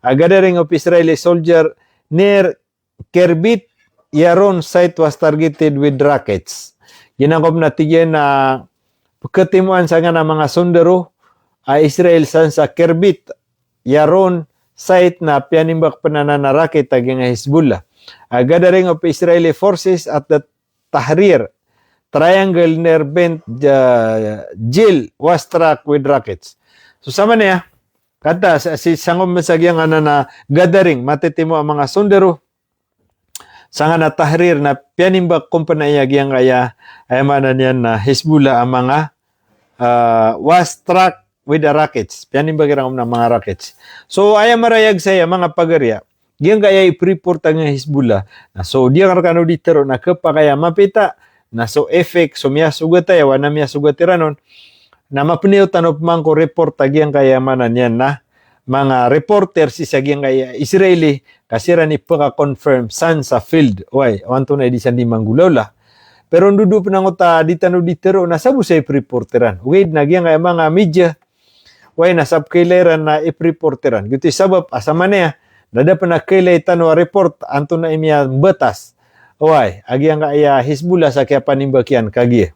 A gathering of Israeli soldier near Kerbit Yaron site was targeted with rockets. Ginangkob na tigyan na katimuan sa nga na mga sundero Israel san sa Kerbit Yaron site na pianimbak panana na rocket agyang Hezbollah. A gathering of Israeli forces at the Tahrir Triangle near Bent Jil was struck with rockets. So sama niya, kata si sangom masagyang na gathering, matitimo ang mga sundero sa nga na Tahrir na pianimbak kumpanaya gyang kaya ayamanan niyan na Hezbollah ang mga was struck with the rockets. Pianimbak ang mga rockets. So ayam marayag saya mga pagarya, gyang kaya i-report ang Hezbollah. So dia karkano ditero na kapakaya mapita na so effect so miya sugatay wana miya sugatiranon na mapniyo tanop man ko report agyang kayamanan yan na mga reporter si sagyang kaya Israeli kasira ni paka-confirm san sa field. Why? Wanto na di sandi manggulawla. Pero ndudu pananguta di tanu ditero na sabu sa reporteran. Wait nagyang kaya mga media. Why nasab kaileran na ipreporteran. Gitu sabab asama niya dada pa na kailay tanu report anto na imya batas. Why? Agyang kaya Hezbollah sa kaya panimbakian kagi.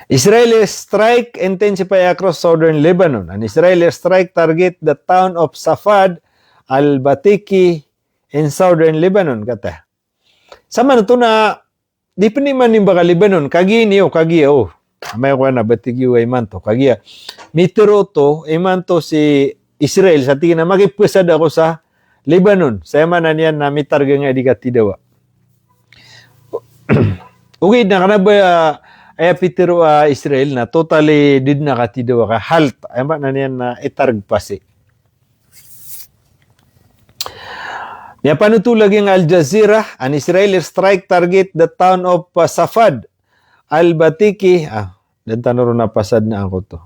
Israeli strike intensify across southern Lebanon. An Israeli strike target the town of Safad al-Batiki in southern Lebanon kata. Sama na to na di pa ni manimba ka Lebanon kagi niyo kagi may ko na Batiki way man to kagi. Mitero to iman to si Israel sa tingin na magipusad ako sa Lebanon. Saya man niyan na mitarga nga di katidawa. Okay na kana ba pitero Israel na totally did na katidawa ka halt ay ba na niyan na itarg pasi. Ya panutulag yung Al Jazeera, an Israeli strike target the town of Safad al-Batiki. Dan tanoro na pasad na ako to.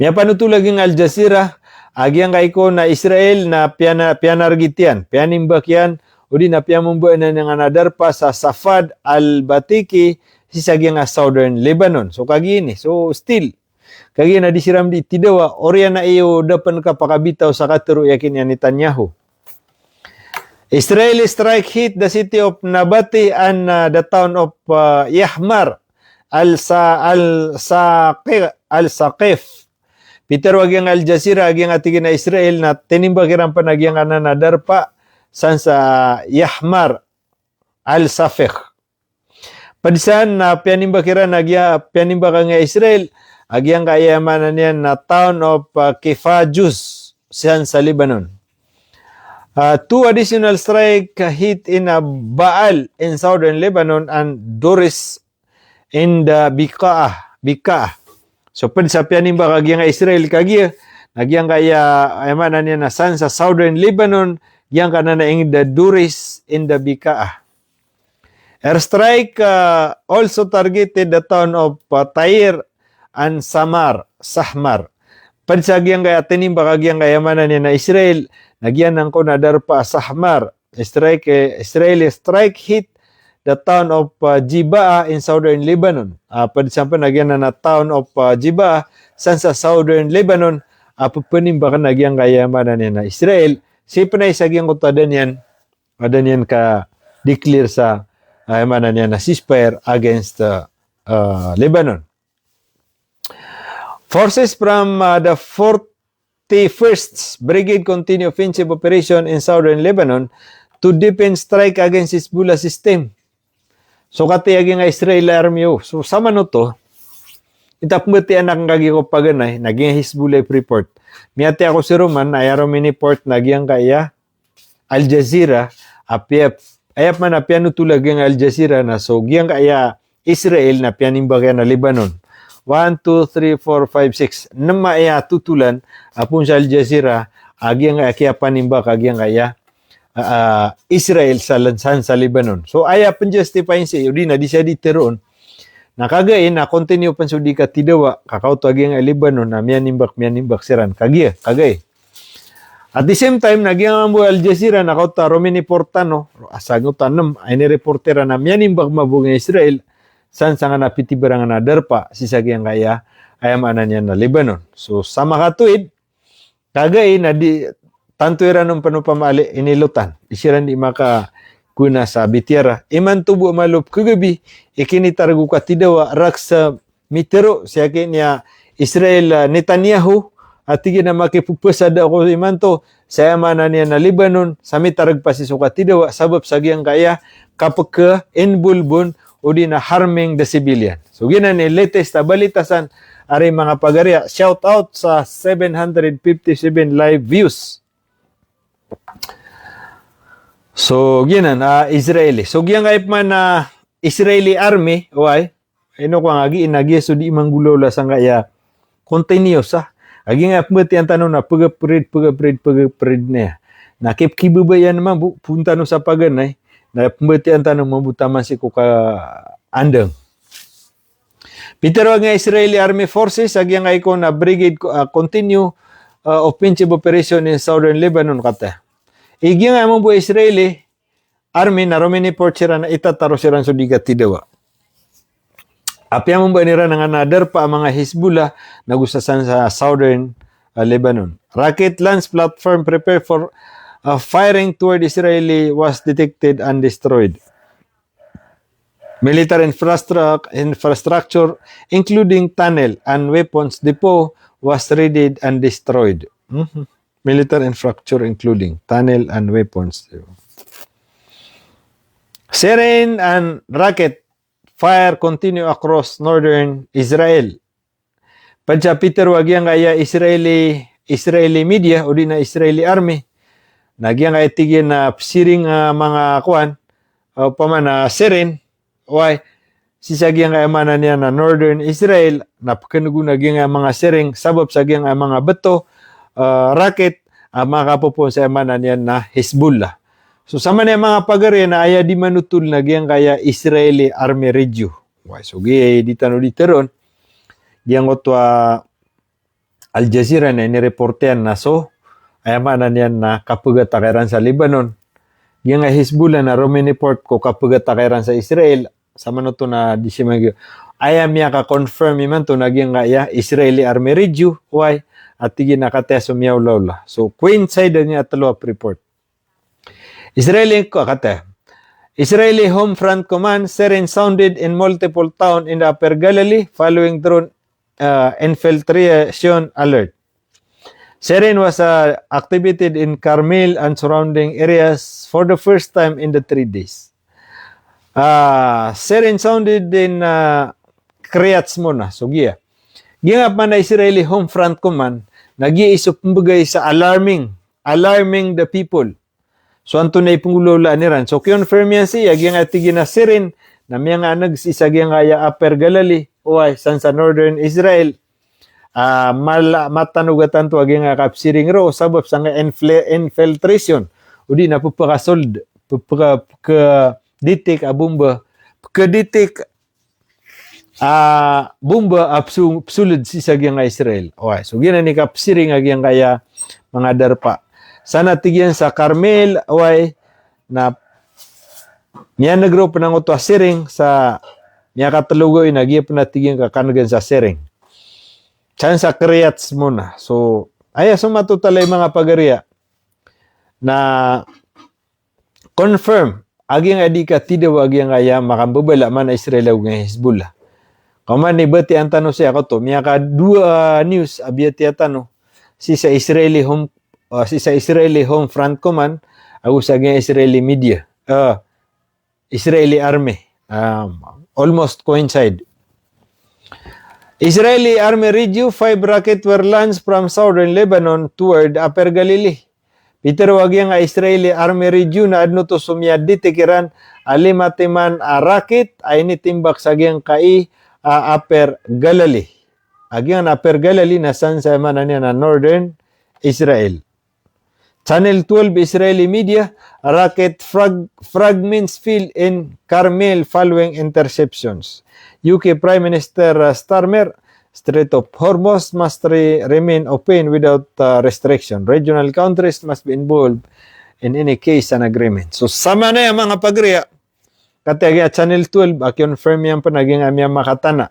Ya panutulag yung Al Jazeera, agyang kay ko na Israel na pianargitian, pianimbak yan, o di na piamumbuan na nga nadarpa sa Safad al-Batiki, sisagyang southern Lebanon. So kagini, so still, kagina di siram di tidawa, orya na iyo dapan ka pakabitaw sa katero yakin yan Netanyahu. Israeli strike hit the city of Nabati and the town of Yahmar al-Saqif. Peter wagyang Al Jazeera agyang atigin na Israel na tinimbakiran pa nagyang na darpa san sa Yahmar al-Saqif. Padisan na pianimbakiran pianimbaka nga Israel agyang kayamanan niyan na town of Kifajus san sa Lebanon. Two additional strike hit in Baal in southern Lebanon and Doris in the Bika'ah. So pwede sa pianimba kagyang Israel kagya, nagyang kaya ayamanan niya na san sa southern Lebanon, yang kana na in the Doris in the Bika'ah. Airstrike also targeted the town of Tyre and Sahmar. Pwede sa kagyang kaya tinimba kagyang ayamanan niya na Israel, nagyan ang konadarpa Sahmar. Israeli strike hit the town of Jibaa in southern Lebanon. Padisampan nagyan na town of Jibaa san sa southern Lebanon. Pupunimba ka nagyan kayamanan niya na Israel. Siyempre na isagyang kutadan yan ka declare sa kayamanan niya na ceasefire against Lebanon. Forces from the 41st Brigade continue offensive operation in southern Lebanon to deepen strike against Hezbollah system. So katiyagi nga Israel army so sama no to itapmati anak kagi ko paganay naging Hezbollah report. Miyati ako si Roman ayaro mini port nagyang kaya Al Jazeera ayap man apiano tulag ang Al Jazeera na so giyang kaya Israel na pianimba kaya na Lebanon. 1, 2, 3, 4, 5, 6 nama iya tutulan apun sa Al Jazeera agyang kaya panimba kagyang kaya Israel sa lansan sa Lebanon. So aya justify si udi na di siya diteron. Nakagay na continue pan sudi ka tidawa kakauto agyang Lebanon na mianimbak siran kagay. At the same time nagyang ambo Al Jazeera nakauta Romini Portano asagot tanam ay ni reportera na mianimbak mabung Israel san sa nga napitibarang na darpa si sagyang kaya ayamanan niya na Lebanon. So sa makatuid kagay na di tanto ira nung panupamali inilutan. Isiran di maka kuna sa bitira. Iman tubo malup kagabi ikinitargo ka tidawa rak sa mitero siya niya Israel Netanyahu at tigin na makipupasada ako iman to sa ayamanan niya na Lebanon sa mitarag pa si suka tidawa sabab sagyang kaya kapag inbulbon o di na harming the civilian. So ginan ni latest na balitasan ari mga pagarya. Shout out sa 757 live views. So ginan Israeli. So giyang ayp man na Israeli army why ino ko agi inagi so di manggulola sang kaya continuous agi nga pati ang tanong na pagapred niya. Nakipkibubayan naman punta no sa paganay. Na pembetian tanong mabutaman si kuka andeng. Peter nga Israeli Army Forces agyang iko na brigade continue offensive operation in southern Lebanon kata. Igi nga mo Israeli Army na Romani Port sira na itataro sira so diga tidawa. Apya mo ba nira nga nader pa mga Hezbollah na gusasan sa southern Lebanon. Rocket launch platform prepare for firing toward Israeli was detected and destroyed. Military infrastructure, including tunnel and weapons depot, was raided and destroyed. Military infrastructure, including tunnel and weapons. Siren and rocket fire continue across northern Israel. Padya Peter wagyang kaya Israeli media o di na Israeli army. Nagyang ay tigin na siring mga kuan o paman na siren why sisagyang ay manan niya na northern Israel napakanugo nagyang mga siring sabab sagyang ay mga beto rocket makapupon sa manan niya na Hezbollah. So sama niya mga pagari na aya di manutul nagyang kaya Israeli army review. Why so gi di tano diteron yang otwa Al Jazeera na ni-reportean na so ayamanan yan na kapag-atakiran sa Lebanon. Yung nga Hezbollah na Romani Port ko kapag-atakiran sa Israel, sama no to na di siya ayam niya ka-confirm iman to naging nga ya Israeli Army review. Why? At tigin nakateso miyaw lawla. So, coincide niya at report. Israeli Home Front Command siren sounded in multiple towns in the Upper Galilee following drone infiltration alert. Siren was activated in Carmel and surrounding areas for the first time in the 3 days. Siren sounded in Kiryat Shmona. So, Gingap man na Israeli Home Front Command, nag-iisip mbagay sa alarming the people. So, anto na ipungulula niran. So, confirm yan siya, tingin na siren, na mga nagsisag yung Upper Galilee, san sa Northern Israel, matanugatan to aging kapsiring ro, sabab sa nga infiltration, o di na pupakasold, pupaka-ditik a bomba, pukaditik bomba sulod si sagyang Israel. Okay, so gina ni kapsiring agyang kaya mga darpa. Sana tigyan sa Carmel, okay, na niya nagro pa ng uto siring sa niya katalugoy nagyap na tigyan kakanagan sa siring. Chan sa Kiryat Shmona. So, matutalay mga pagariya na confirm agyang adika tidaw agyang kaya makambabala man Israel ug Hezbollah. Kaman ni bati ang tanong siya ko to, miyaka dua news abiyati atano si sa Israeli Home Front Command agus sa Israeli media, Israeli army, almost coincide. Israeli army review 5 rockets were launched from southern Lebanon toward Upper Galilee. Peter wagyang Israeli army review na adno to sumyadi tikiran alimatiman rocket ay nitimbak sa gyang kai Upper Galilee. Agyang Upper Galilee na san sa man niya na Northern Israel. Channel 12 Israeli media, rocket fragments fell in Carmel following interceptions. UK Prime Minister Starmer, Strait of Hormuz must remain open without restriction. Regional countries must be involved in any case and agreement. So sama na yung mga pagriya. Kataya Channel 12, confirm yan pa naging amyang makatana.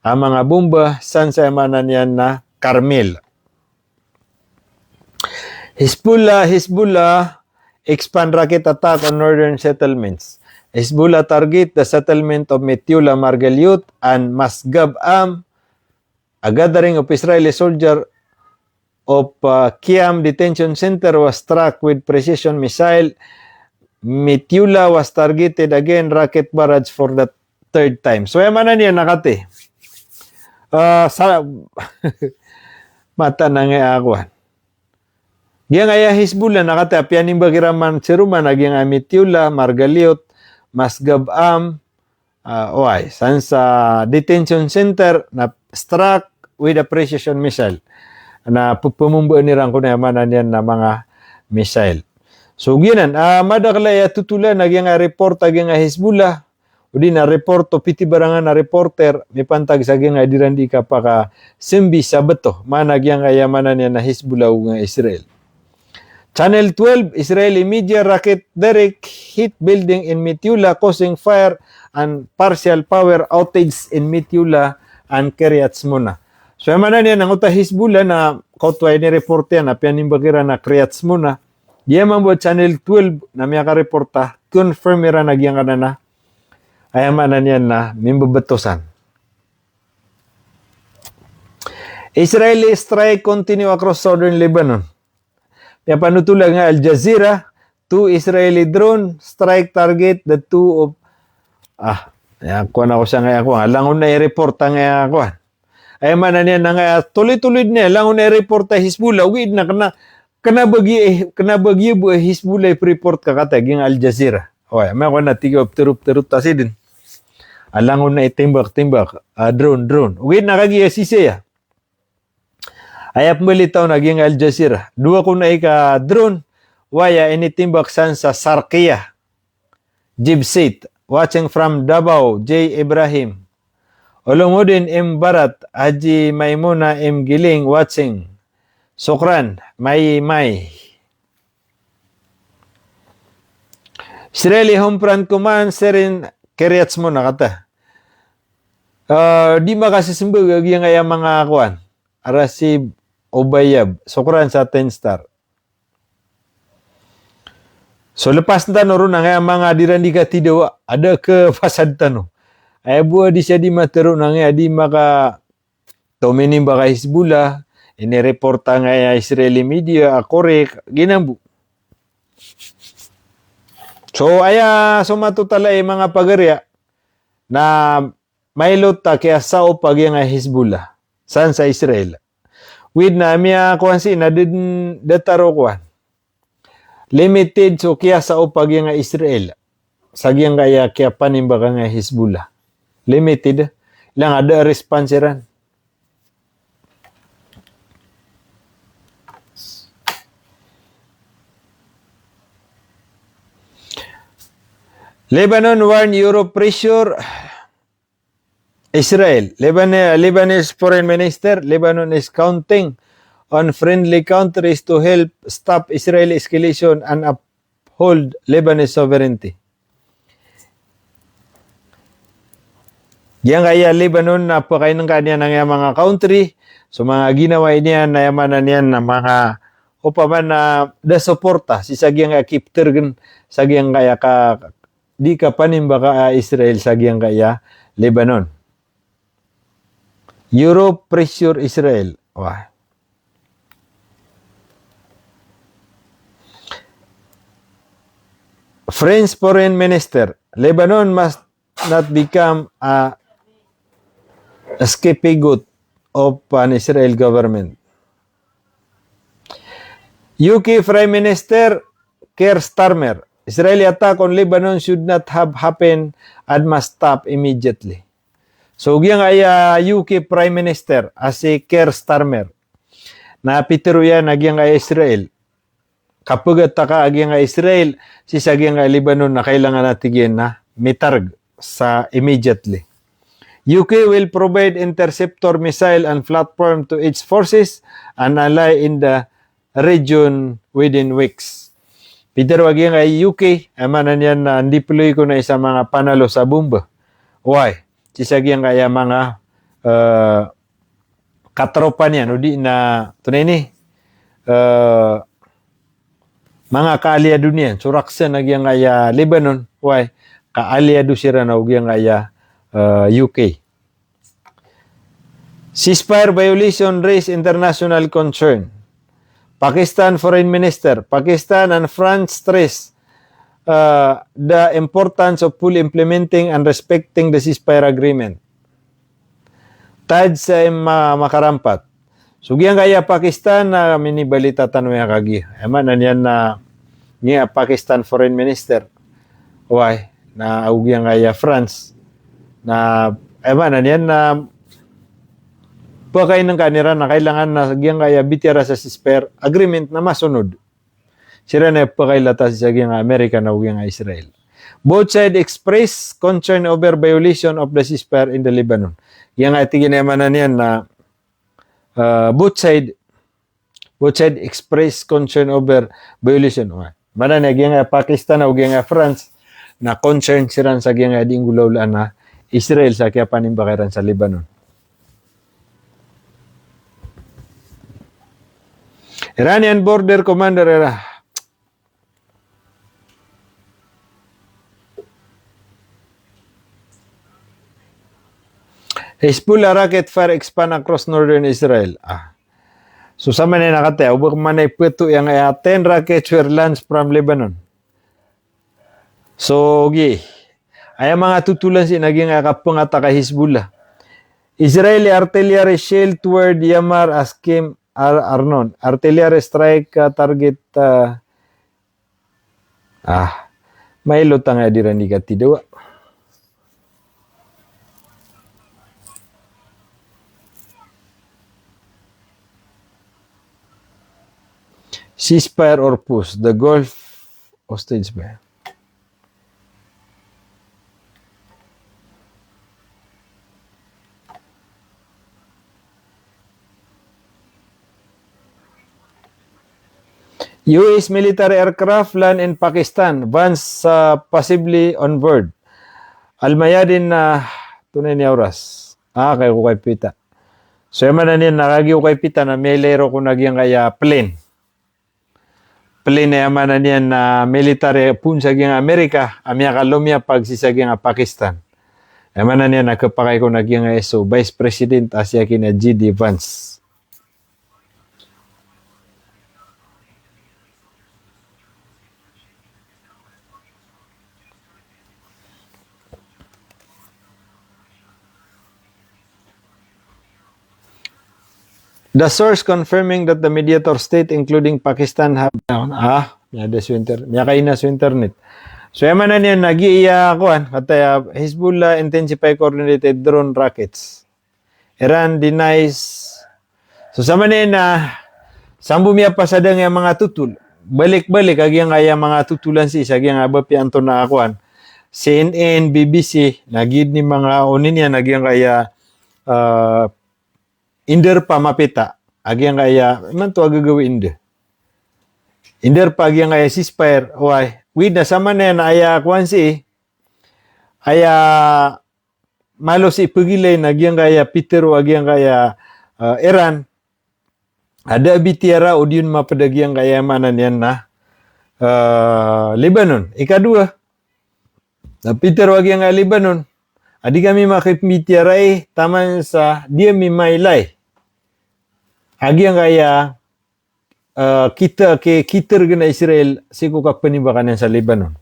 Ang mga bomba, san sa emanan yan na Carmel. Hezbollah expand rocket attack on northern settlements. Hezbollah target the settlement of Metula, Margaliot, and Masgab Am. A gathering of Israeli soldier of Kiam Detention Center was struck with precision missile. Metula was targeted again, rocket barrage for the 3rd time. So, yaman na niya nakati. Mata na nga akuan. Giyang aya Hezbollah nakati, apianing bagiraman siruman, aging Metula, Margaliot, Masgab-am, san sa detention center na struck with a precision missile. Na pumumbuan nirang ko na yaman na niyan na mga missile. So, ginan, madaklay tutulan, nagyang report, nagyang Hezbollah, o di na report, o piti barangan na reporter, may pantag sa gyang dirandi ka pa ka simbi sa bato, managyang ayamanan niya na Hezbollah o nga Israel. Channel 12, Israeli media rocket direct hit building in Metula, causing fire and partial power outage in Metula and Kiryat Shmona. So, yamanan niya, nanguta Hezbollah na kautway ni report yan, na pianimbakira na Kiryat Shmona. Yaman buat Channel 12 na may reporta confirm ira nagyang kana na ayaman na niyan na mimbabatosan. Israeli strike continue across southern Lebanon. Kaya panutulang nga Al Jazeera, 2 Israeli drone strike target the 2 of kuan ako siya nga ako. Langon na i-report nga ako. Ayaman na niyan na nga tuloy-tuloy niya langon na i-report Hezbollah wid na kanabagi bu Hezbollah report kakata ging Al Jazeera. Oy, may ko na tigo terut tasi din. Alangon na itimbak drone. Wait nakagi sisiya. Ayap militaw naging Al Jazeera. Dua ko na ika drone waya initimbak san sa Sarkiya. Jibsit watching from Davao J Ibrahim. Olomodin M Barat Haji Maimuna M Giling watching. Sokran, may. Israeli Home Front Command, Serin Kiryat Shmona kata. Di makasisimbag yung kaya mga akuan. Arasib Obayab, Sokran sa 10 star. So lepas tano ro nang mga dirandi ka tidaw ada ke pasad tano. Ay buah di siya di matero nang adi maka tomini baka Hizbullah ini reporta nga Israeli media korek ginambu. So aya sumatutala mga pagarya na mailot ta kaya sao pag nga Hizbullah san sa Israel. With na miya kuansi na din dataro kuan. Limited so kaya sao pag nga Israel. Sagyang kaya kaya panimbaga nga Hizbullah. Limited lang ada responsiran. Lebanon warn Europe pressure Israel. Lebanese foreign minister, Lebanon is counting on friendly countries to help stop Israeli escalation and uphold Lebanese sovereignty. Yang kaya Lebanon na pakain ng kanya ng mga country, so mga ginawa niya na yamanan niyan na mga upaman na suporta si sagyang keep tergen sagyang kaya ka di ka panimba ka Israel sagyang kaya Lebanon. Europe pressure Israel. Wah. French foreign minister, Lebanon must not become a scapegoat of an Israel government. UK Prime Minister Keir Starmer, Israeli attack on Lebanon should not have happened and must stop immediately. So, yung UK Prime Minister, si Keir Starmer, na pitero yan, nagyang Israel. Kapag taka agyang Israel, si sagyang Lebanon na kailangan natin na mitarg sa immediately. UK will provide interceptor missile and platform to its forces and ally in the region within weeks. Peter agyang UK, amanan yan na deploy ko na isa mga panalo sa bomba. Why? Sisagyang kaya mga katropa niya, no di na tunay ni mga kaaliado niyan. Suraksan nagyang kaya Lebanon, why? Kaaliado sila na ugyang kaya UK. Ceasefire violation raise international concern. Pakistan Foreign Minister, Pakistan and France stress the importance of fully implementing and respecting the ceasefire agreement. Tad sa makarampat. Sugyan kaya Pakistan na minibalita tanwaya kagi. Eman yan na niya Pakistan Foreign Minister. Why? Na ugyang kaya France. Na eman yan na pagkain ng kanira na kailangan na ugyang kaya bitira sa ceasefire agreement na masunod. Sira na pakailata sa sagyang Amerika na ugyang Israel. Both sides express concern over violation of the ceasefire in the Lebanon. Yang ating ginamanan yan na both side express concern over violation. Mana na yung Pakistan na yung France na concern siran sa yung dinggulawlaan na Israel sa kaya panimbakiran sa Lebanon. Iranian border commander era Hezbollah rocket fire expand across northern Israel. So sa man nakate, ubak manay pweto yung 10 rockets were launched from Lebanon. So, okay. Ay mga tutulan si naging kapangata kay Hezbollah. Israeli artillery shell toward Yamar Askim Arnon. Artillery strike target may lutang adiran di katidawa. Ceasefire or push, the Gulf hostage ba? US military aircraft land in Pakistan, vans possibly on board. Almayadin na tunay ni oras. Kay ko kay pita. So yaman na niyan nakagi ko kay pita na may lero ko nagyang kaya plane. yaman niyan na military pun sa gyang Amerika, amya kalumya pag si sa gyang Pakistan. Yaman niyan nakapakay ko nagyang ESO, Vice President Asya kina G.D. Vance. The source confirming that the mediator state including Pakistan have kay na sa internet. So yaman na niyan nag-iya kuan kataya Hezbollah intensify coordinated drone rockets. Iran denies. So sama niyan na sambu miya pasadang yang mga tutul. Balik-balik agyang aya mga tutulan si agyang abapi anto na kuan. CNN, BBC nagid ni mga onin niya nagyang aya inder pa mapita agyang aya man to agagawin inde. Inder pa agyang aya ceasefire why with na sama na aya kuan si aya malo si pagilay nagyang aya Peter agyang aya Iran ada bitiara udiun mapadagyang kaya manan yan na Lebanon. Ikadua na Peter agyang Lebanon adi kami makipitiaray taman sa dia mimaylay agyang kaya kita gena Israel siku ka penimbakan sa Lebanon.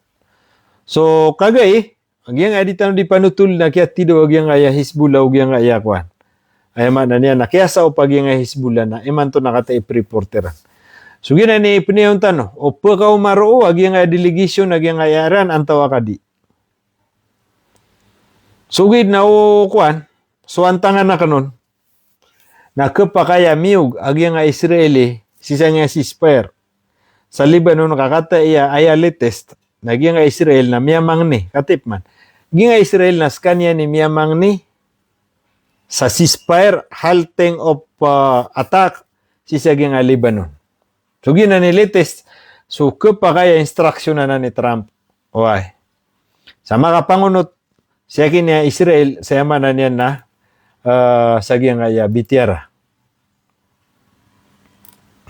So kagay agyang aditan di panutul na kaya tido agyang kaya Hezbollah agyang kaya kuan. Ay man na niya nakiyasa o pag yung Hezbollah na iman to nakata i-reporteran. So gina ni piniyon tano o pagkaw maro agyang delegation agyang ayaran antaw akadi. Sugid na o kuan so antangan na kanon na kapakaya miug agyang Israeli sisanya ceasefire sa Lebanon kakata iya aya latest nagyang Israel na miyamang ni katipman gyang Israel na skanya ni miyamang ni sa ceasefire halting of attack sa gyang Lebanon. So gina ni latest so kapakaya instruction na ni Trump why sa mga pangunot siya kini Israel sa yaman na niya na sa gyang bitiara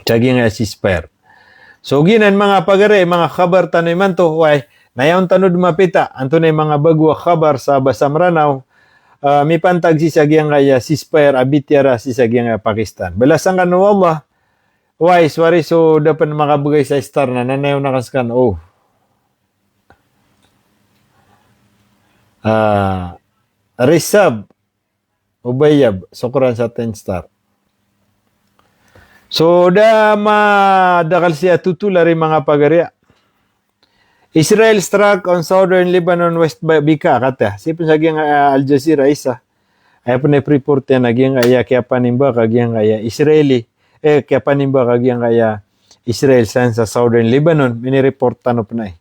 sa gyang ceasefire. So ginan mga pagare mga khabar tanay man to why nayon tanod mapita anto na mga bagwa khabar sa Basamranaw may pantag si sagyang ceasefire abitiara si sagyang Pakistan. Belasan kan wallah why swari so dapat makabugay sa star na nanayaw nakaskan Risab Ubayab sukran sa 10 star. So da madakal siya tutulari mga pagarya. Israel struck on southern Lebanon West Bika kata. Sipin sa gyang Al Jazeera isa. Ay po na report yan nagyang kaya panimba kagyang Israeli kaya panimba kagyang Israel sa southern Lebanon mini-report tanop na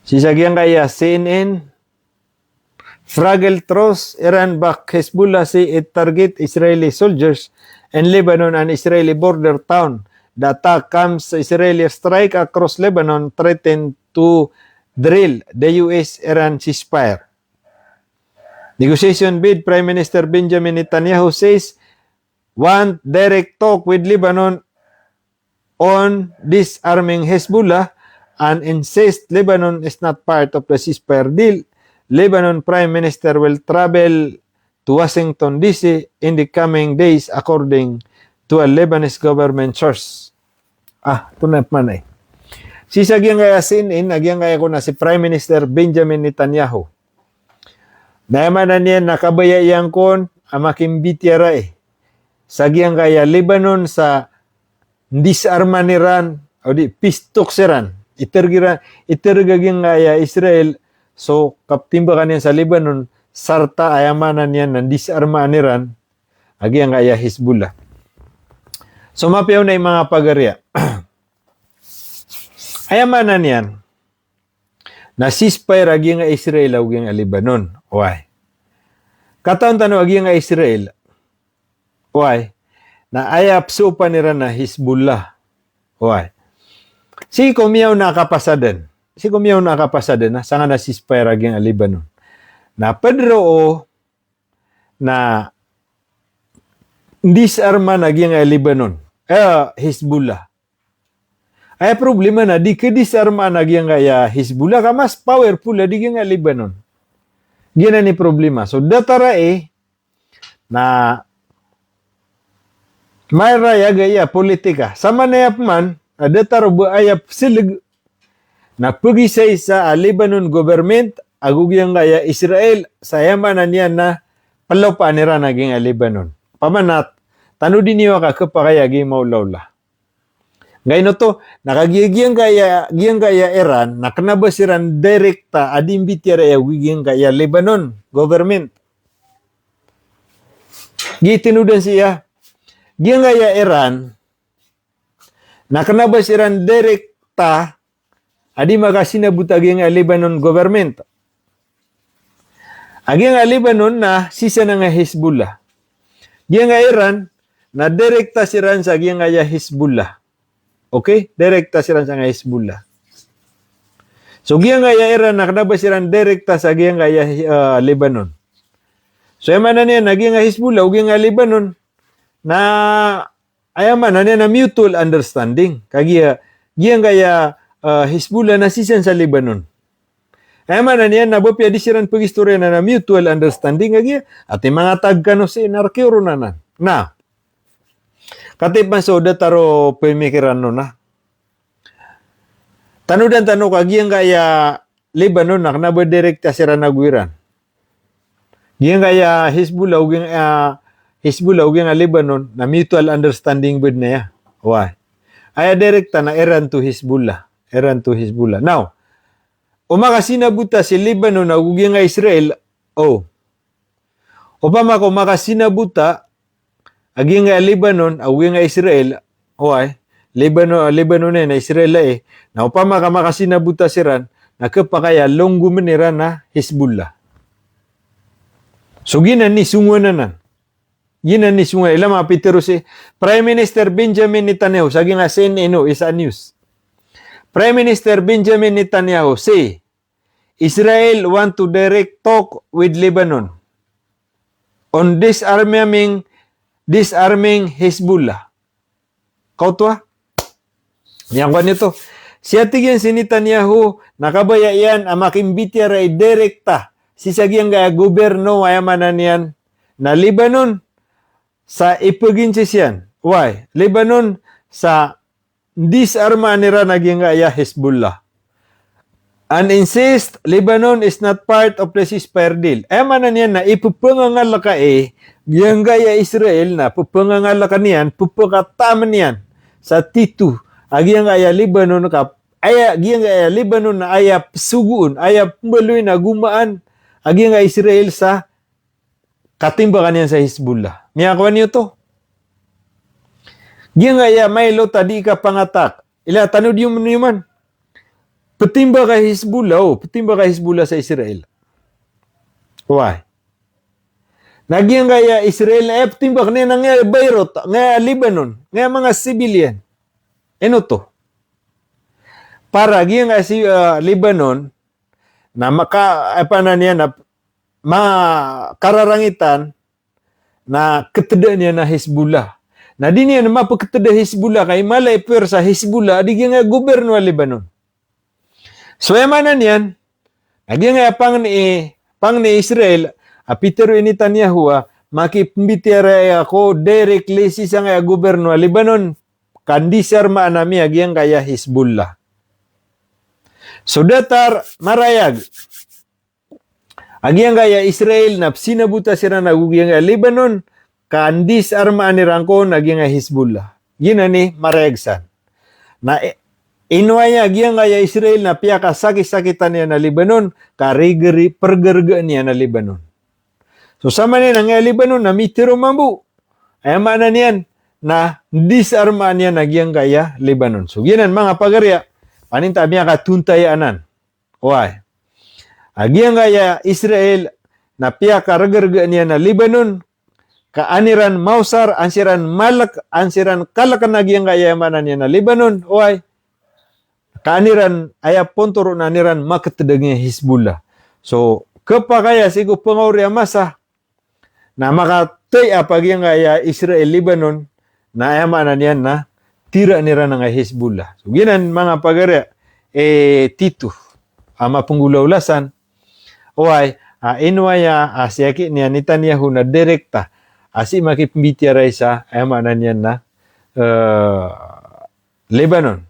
Sisagyang CNN Fragile truce, Iran back Hezbollah say it target Israeli soldiers in Lebanon and Israeli border town. The attack comes Israeli strike across Lebanon threatened to drill the US-Iran ceasefire. Negotiation bid Prime Minister Benjamin Netanyahu says want direct talk with Lebanon on disarming Hezbollah and insists Lebanon is not part of the ceasefire deal. Lebanon Prime Minister will travel to Washington, D.C. in the coming days according to a Lebanese government source. Tunap man Si sagyang CNN, nagyang ko na si Prime Minister Benjamin Netanyahu. Naman na niya nakabayayang kon amakimbitiara Sagyang Lebanon sa disarma ni Iran o di pistok siran. Itergagyang Israel so, kaptimba kaniya sa Lebanon, sarta ayamanan niya ng disarmaan ni Iran, agi ang Hezbollah. So, mapiyaw na yung mga pagarya. Ayamanan niyan, na ceasefire agi ang Israel, agi ang Lebanon. Why? Kataon tanong agi ang Israel, why? Na ayapso pa ni Iran na Hezbollah. Why? Si kumiyaw nakapasadan. Si kumiyaw nakapasada na sanga na ceasefire agyang Lebanon. Na Pedro na disarma naging Lebanon. Hezbollah. Ay problema na di ke disarma naging Hezbollah ka mas powerful di nga Lebanon. Gina ni problema. So datara na may raya gaya politika. Sama na yapman, dataro ba ayap silig na pagisay sa Lebanon government, agugyan gaya Israel, sayamanan niya na palawpaan nira naging Lebanon. Pamanat, tano din niyo ka kapakayagi maulawla. Ngayon to, nakagiyagiyang gaya Iran, nakanabasiran direkta adimbitira ya wigiyang gaya Lebanon government. Gitinudan siya. Giyang gaya Iran, nakanabasiran direkta adi makasinabuta giyang Lebanon government. Agiyang Lebanon na sisa na nga Hezbollah. Giyang nga Iran, na direkta siran sa giyang nga Hezbollah. Okay? Direkta siran sa nga Hezbollah. So, giyang nga Iran, nakanabasiran direkta sa giyang nga Lebanon. So, yaman na niya, naging nga Hezbollah, giyang nga Lebanon, na ayaman na niya na mutual understanding. Kaya giyang nga Hezbollah na sisan sa Lebanon. Ayaman na niya, nabopya di siran pag-istorya na mutual understanding. Kaya at yung mga tagkano si narkiro na. Na, katipan so dataro pemikiran no na. Tanudan kagiyang kaya Lebanon na kanaba direkta sira nagwiran. Giyang kaya Hezbollah uging Lebanon na mutual understanding with na ya. Why? Ay direkta na Iran to Hezbollah. Now, umakasinabuta si Lebanon na uging Israel. Upama ko makasinabuta aging Lebanon, awing Israel, Lebanon na Israel na upama ka makasinabuta siran, nakapakaya longgo manira na Hezbollah. So ginan ni sungwanan. Ilang mga pitero si Prime Minister Benjamin Netanyahu, saging nga CNN isa news. Prime Minister Benjamin Netanyahu say, Israel want to direct talk with Lebanon on disarming Hezbollah. Kau tua? Yang kan itu. Siya tigyan si Netanyahu, nakabaya yan, amakimbitya ray direkta. Sisagyang gaya goberno, ayamanan yan, na Lebanon, sa ipaginsis yan. Why? Lebanon, sa disarma nira naging gaya Hezbollah. And insist, Lebanon is not part of the ceasefire deal. Ayamanan yan na ipupangangal ka yang gaya Israel na pupangangal ka niyan, pupakataman yan sa titu. Agiyang gaya Lebanon ka, agiyang gaya Lebanon na ayap suguun, ayap baloy na gumaan, agiyang gaya Israel sa katimbakan yan sa Hezbollah. Miyakawan niyo to. Giyang gaya Milo tadi ka pangatak. Ila tanod yung man. Petimba ka Hezbollah sa Israel. Why? Nagyang gaya Israel na petimbak niya nga Beirut, nga Lebanon, nga mga civilian. Ano to? Para giyang si Lebanon na makararangitan na keteda niya na Hezbollah. Na di niya na mapaketeda Hezbollah kay malay sa Hezbollah di nga gobyerno Lebanon. So yamanan yan, nagyang pang ni Israel, Peter Netanyahu, makipimbitira ako directly sa nga gobyerno Lebanon, kandisar maanami agyang kaya Hezbollah. So datar marayag, agyang kaya Israel na sinabuta sila na agyang Lebanon, kandisar maanirangko agyang Hezbollah. Yun ni marayagsan. Na inuaya giyang kaya Israel na piyaka sakit-sakitan niya na Lebanon, karigari pergergaan niya na Lebanon. So sama niya nga Lebanon na mitiro mambu. Ay mana niyan na disarma niya na giyang kaya Lebanon. So ginan mga pagarya, paninta niya katuntayanan. Why? Agiyang kaya Israel na piyaka regergaan niya na Lebanon, kaaniran mausar, ansiran malak, ansiran kalakan na giyang kaya mana niya na Lebanon. Why? Kaaniran aya pontoro na niran makatedagnya Hezbollah. So, kapakaya sigo pangauri masa na Tay apag yung Israel, Lebanon, na ayamanan yan na tira nira ng Hezbollah. So, ginan mga pagari, Tito, ama punggulaulasan, Uway, inwaya siyaki niya Netanyahu na direkta asi makipmbitiaray sa ayamanan niyan na Lebanon.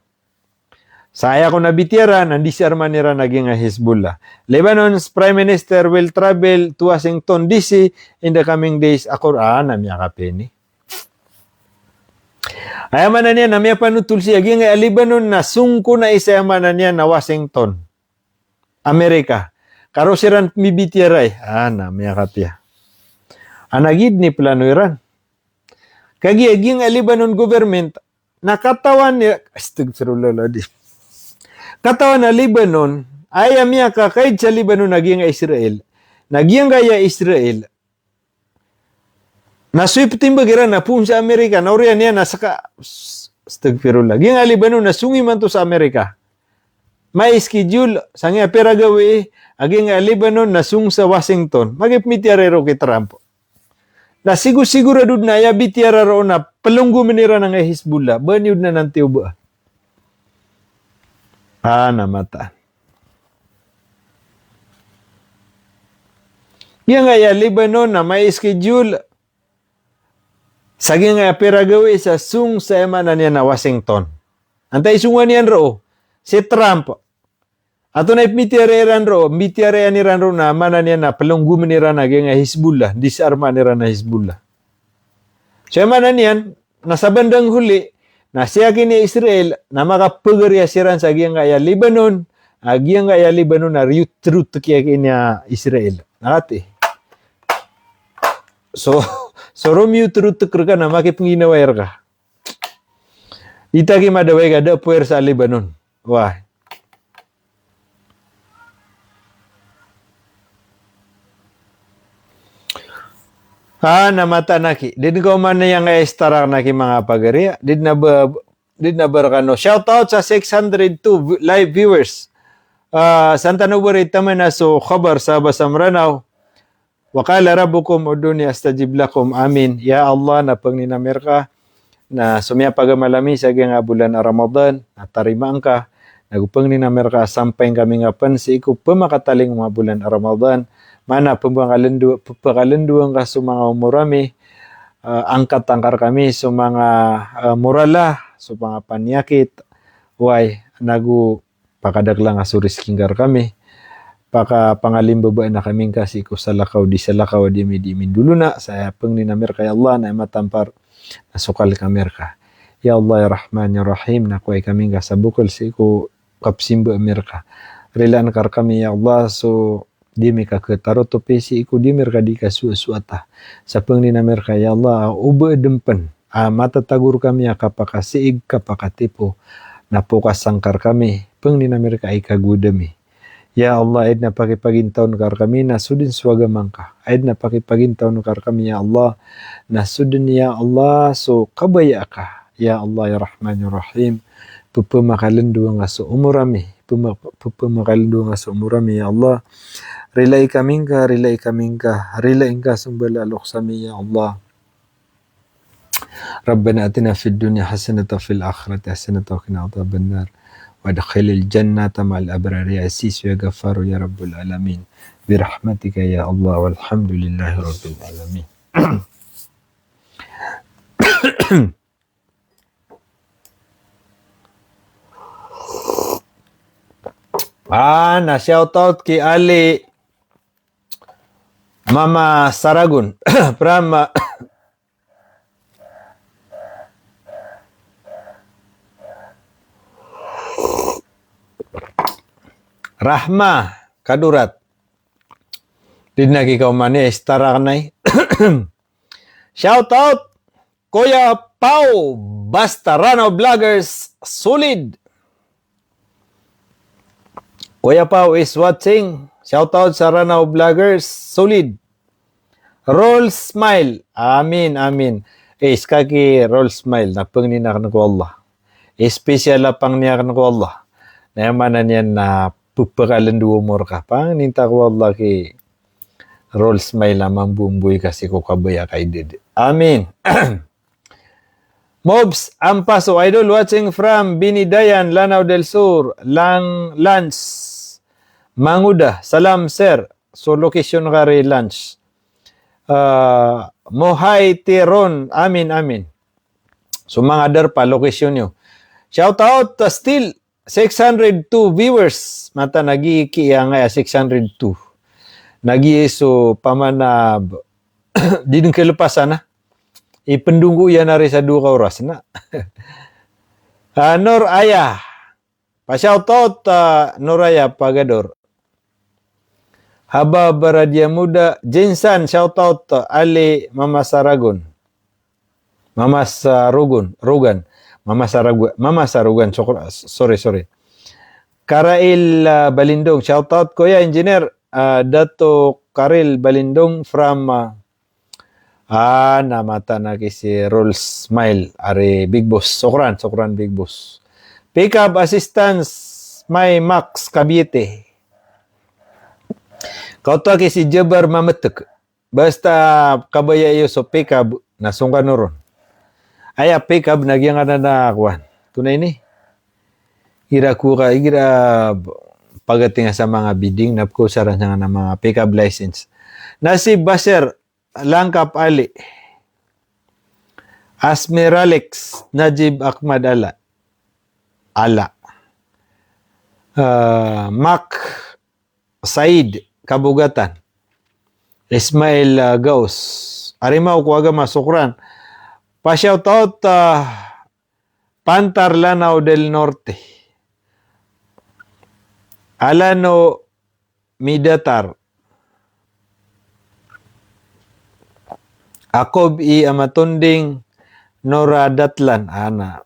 Saya ko nabitiara, nandisarman nila naging Hezbollah. Lebanon's Prime Minister will travel to Washington, D.C. in the coming days. Ako, namya kapini. Ayamanan niya, namya panutul siya. Aging Lebanon na sungko na isa ayamanan niya na Washington, Amerika. Karo siran mibitiaray. Namya kapya. Anagid ni plano Iran. Kagi aging Lebanon government, nakatawan niya, astagfirullah, katawan na Lebanon, ayam niya kakaid sa Lebanon naging Israel. Naging gaya Israel. Naswiptin ba gira na pun sa Amerika. Nauriyan niya nasaka, astagfirullah. Ging Lebanon nasungi man to sa Amerika. May schedule, sangya pera gawi, aging Lebanon nasung sa Washington. Magipmitiarero kay Trump. Na sigurado na yabitiara ro na palunggo manira ng Hezbollah. Banyod na ng tiuba. Namata. Yang nga Lebanon na may schedule saging nga piragawi sa sung sa emanan niya na Washington. Antay sungan niyan ro si Trump. Ato na ipmitiareran ro, mitiarean ni ro na manan niya na palunggo manira na nga Hezbollah, disarma nira na Hezbollah. So emanan niyan nasa bandang huli na siya kini Israel na makapagarya siran sa giyang kaya Lebanon, giyang kaya Lebanon na truth kaya kini Israel. Nakati. So Romeo truth ka na makipanginawayer ka. Itagi madaway ka da puwer sa Lebanon. Wah. Namata naki. Din ko man na yung estarak naki mga pagariya. Din na barakano. Shout out sa 602 live viewers. Santa Nubari taman na so khabar sa Basamranaw. Wakala rabbukum uduni astajib lakum. Amin. Ya Allah na pangninamir ka na sumya pagamalami sa nga bulan Ramadan na tarimaan ka. Nagupang ninamir ka sampay kami nga pansi ko pamakataling mga bulan Ramadan. Mana pagpakalenduang ka sa mga umurami, angkat tangkar kami sa mga murala, sa mga panyakit, way, pakadaglang asuris kinggar kami, pangalimbaba na kami kasi ko sa lakaw, di min dulo na, sa pang ninamir kay Allah na matampar, nasukal kamir ka. Ya Allah, ya Rahman, ya Rahim, nakuhay kami ka sa bukal, si ko kapsimba amir ka. Rilan kar kami, ya Allah, so, di mi ka ketaro to pesi iku di mir ka di ka suata sa pangni na mer ka ya Allah uba dempen mata tagur kami kapaka siig kapaka tipo napukas sangkar kami pangni na mer ka ikagudami ya Allah edna pagipagintaw kar kami na sudin swaga mangka edna pagipagintaw kar kami ya Allah na sudin ya Allah so kabaya ka ya Allah ya Rahman ya Rahim pupamakalendu nga sa umurami pupamakalendu nga sa umurami ya Allah Relay kaming ka, relay ka sumbala alok sami ya Allah. Rabbana atina fid dunya hasanatan fil akhirati hasanatan wa qina adhaban nar. Wa adkhilil jannata ma'al abrar ya aziz ya ghaffar ya rabbul alamin. Bi rahmatika ya Allah walhamdulillahi rabbil alamin. na shoutout kay Ali Mama Saragun from Rahma Kadurat. Din ikaw man estara kanay. Shout out Kuya Pau Bastarano Vloggers Solid. Kuya Pau is watching. Shout out sa Ranao Vloggers Solid. Roll Smile. Amin, amin. Iskaki Roll Smile. Napangninak ko Allah. Special na pang niyak ko Allah. Nayamanan yan na pupakalandu umur ka. Pang ninta ko Allah ki Rolls may lamang bumbuy kasi ko kabaya kay Dede. Amin. Mobs, Ampaso, idol watching from Binidayan, Lanao del Sur, Lance, Manguda. Salam, sir. So, location ka rin, Lance. Mohay Tiron, amin, amin. So, mga other pa, location nyo. Shout out, still, 602 viewers. Mata, nag-iiki nga 602. Nag-iiso, pamanab. Di din kilupasan na. Ipendunggu yan na rin sa 2 oras na. Nor Aya. Pa-shoutout, Nor Aya, Pagador. Haba Baradia Muda. Jinsan, shoutout, Ali Mama Saragon. Mama Sarugan. Mama Sarugan. Sorry. Karail Balindong. Shoutout, Kuya Engineer. Dato Karil Balindong from namata na si Roll Smile are Big Boss. Sokran Big Boss. Pick up assistance may Max Cavite. Kauta si Jabar Mamatek. Basta kabaya iyo so pick up nasungkan noron. Aya pick up nagyang na kuan. Tunay ni. Ira pagating sa mga bidding napko saran nga na mga pick up license. Nasi Baser Langkap Ali. Asmeralex Najib Ahmad Ala. Mac Said Kabugatan. Ismail Gaus. Arimaw ko aga masukran. Pa-shoutout Pantar Lanao del Norte. Alano Midatar. Akob I Amatunding Nora Datlan.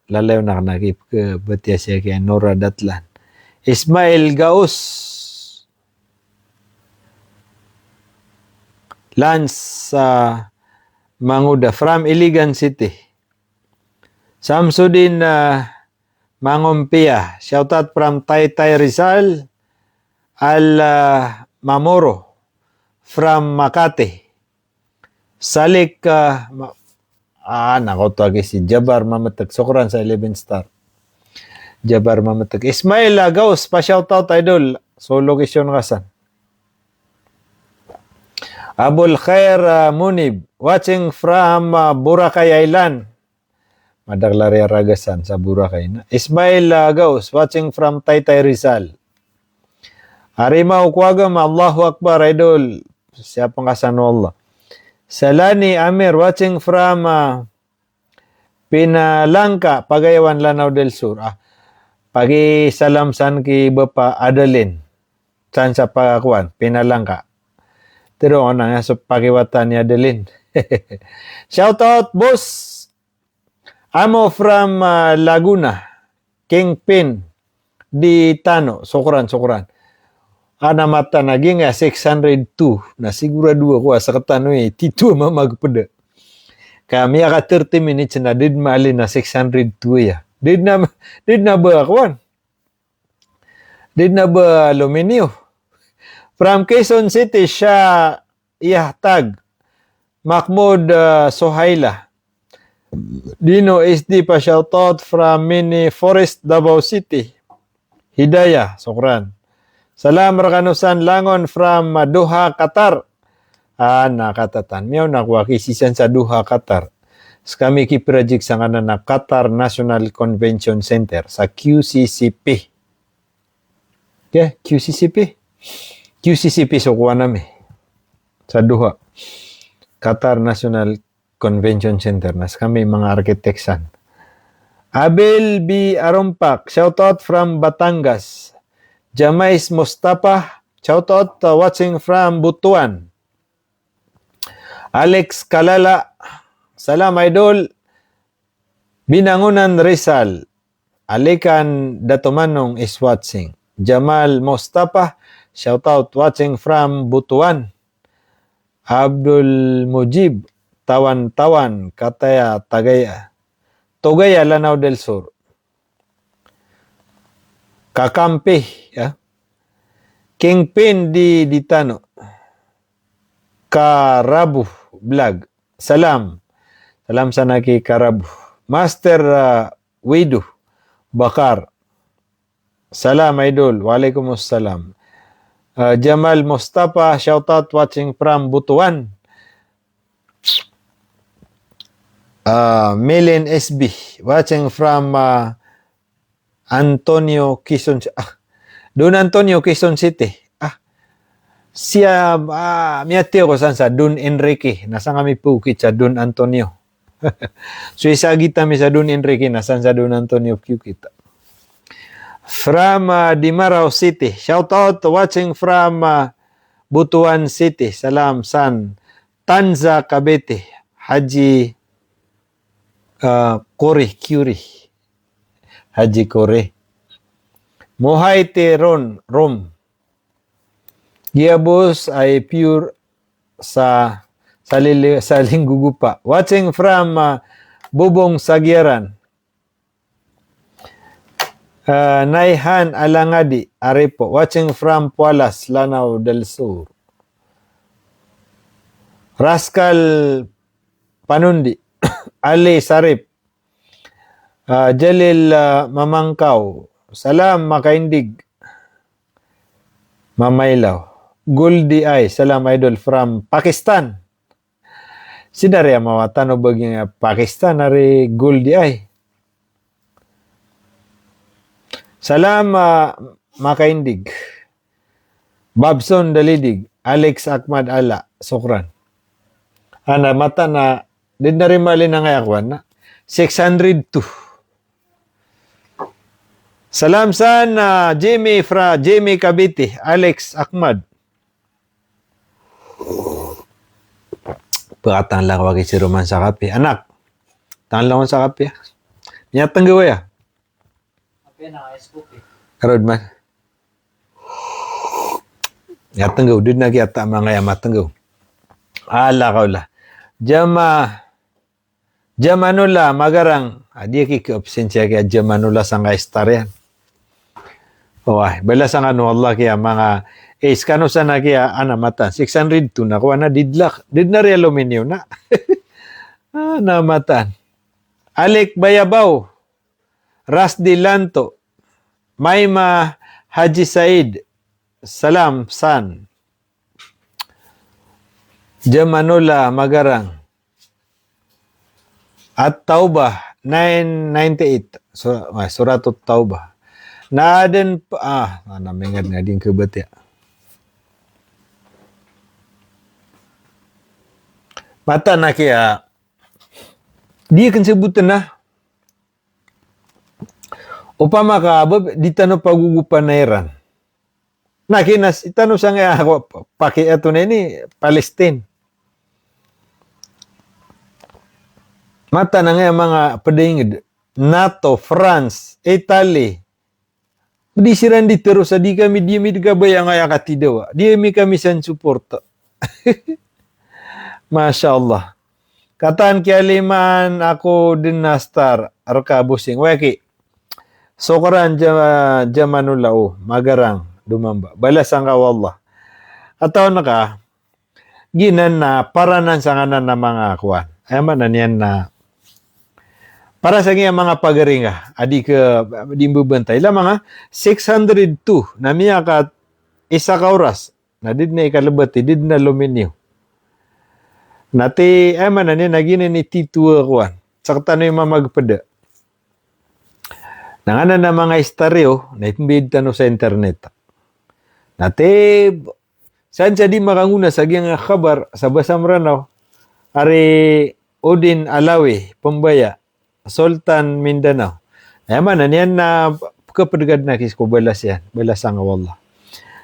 Lalayo na nakip ke betia siya kaya Nora Datlan. Ismail Gaus. Lance Manguda from Iligan City. Samsudin Mangompia. Shoutout from Taytay Rizal. Mamoro from Makati. Salik nako to si Jabar Mamatek Sokran sa 11 star. Jabar Mamatek. Ismail Gaus pa shoutout idol. So location kasan. Abul Khair Munib watching from Boracay Island. Madaglari Ragasan sa Boracay na. Ismail Gaus watching from Taytay Rizal. Harimau Kuagam Allahu Akbar idol. Siapa kasan Allah. Salani Amir watching from Pinalangka, Pagayawan, Lanao del Sur. Pagi salam san ki Bapa Adalin. San sa pagakuan, Pinalangka. Pero nga sa pagiwatan ni Adalin. Shout out, boss. Amo from Laguna. Kingpin. Di Tano. Sokran. Mata naging 602 na sigurado ako sa katano tito mamagpada. Kami aka 30 minutes na did mali na 602 ya. Did na ba akwan? Did na ba aluminio? From Quezon City siya ihatag Mahmoud Sohaila. Dino SD pa shoutout from Mini Forest Davao City. Hidayah, sokran. Salam Rakanusan Langon from Doha, Qatar. Nakatatan. Miyaw nakuha kisisan sa Doha, Qatar. Kami ki-project sa kanan na Qatar National Convention Center sa QCCP. Okay, QCCP. QCCP so kuha namin sa Doha. Qatar National Convention Center. Nas kami mga arkiteksan. Abel B. Arumpak. Shoutout from Batangas. Jamais Mustafa, shout out watching from Butuan. Alex Kalala, salam idol. Binangunan Rizal, Alikan Datumanong is watching. Jamal Mustafa, shout out watching from Butuan. Abdul Mujib, Tawan, Kataya, Togaya, Lanao del Sur. Kakampi, Kingpin di Tano. Karabu Vlog. Salam. Salam sana kay Karabu. Master Widu Bakar. Salam idol. Waalaikumsalam. Jamal Mustafa, shout out watching from Butuan. Melin SB, watching from Antonio Quezon. Don Antonio Quezon City. Siya miyati ko sa Don Enrique. Nasa kami pukit sa Don Antonio. So isagi kami sa Don Enrique. Nasa sa Don Antonio pukit. From Dimarao City. Shout out watching from Butuan City. Salam san Tanza Cavite. Haji Kore Curie. Haji Kore. Mohay Teron Rom. Giabos ay pure sa linggugupa. Watching from Bubong Sagyaran. Naihan Alangadi Arepo. Watching from Pualas, Lanao del Sur. Rascal Panundi. Ali Sarip. Jalil Mamangkaw. Salam Makaindig. Mamaylaw. Goldie Ay. Salam idol from Pakistan. Sinari mawatan o baging Pakistan ari Goldie Ay. Salam Makaindig. Babson Dalidig. Alex Ahmad Ala. Sukran. Ana mata na din na rin mali na ngayakwan na 602. Salam san Jamie Cavite, Alex Ahmad. Pagkatang lang wagi si Roman sa kape. Anak, tangan lang sa kape. Niyatang gawa ya. Kape na ice coffee. Karod man. Niyatang gawa. Dun na kiyata mga yamatang gawa. Ala ka ula. Jamanula magarang. Di kiki-opsensya kaya Jamanula sa nga istaryan. Wah, bala sa ano Allah kaya mga kano sana kaya mata 602 na kuha na didlak. Did na rin aluminyo na. Namatan. Alek Bayabaw. Rasdi Lanto. Maima Haji Said. Salam San. Jamanula Magarang. At Taubah 998. Suratul Taubah. Na din namingad nga din kabati. Mata na kaya di kan sebutan na. Upama ka di tanong pagugupan na iran. Nakinas itanong sa nga ako paki ato na ini Palestine. Mata na nga mga padingid NATO, France, Italy. Di siran di terus di kami di mi gabay ang aya katidaw. Di mi kami san support. Masya Allah. Kataan kialiman ako din na star arkabusing. Waki. Sokoran jamanulao magarang dumamba. Balas ang kawallah. Ataw na ka ginan na paranan sa nganan na mga kuwan. Ayaman na niyan na para sa mga pagaringa, adi ka dimbubantay. La mga 602 na miya ka isa ka oras na did na ikalabati, did na luminyo. Nati, man na niya, nagina ni titua kuwan. Sakta na yung mamagpada. Nangana na mga istaryo, na ipimbid tano sa internet. Nati, saan siya di makanguna sa giyang kabar, sa Basam Ranaw, ari Odin Alawi, Pambaya, Sultan Mindanao. Ayaman na niyan na kapadagad na kisko balas yan. Balas ang wallah.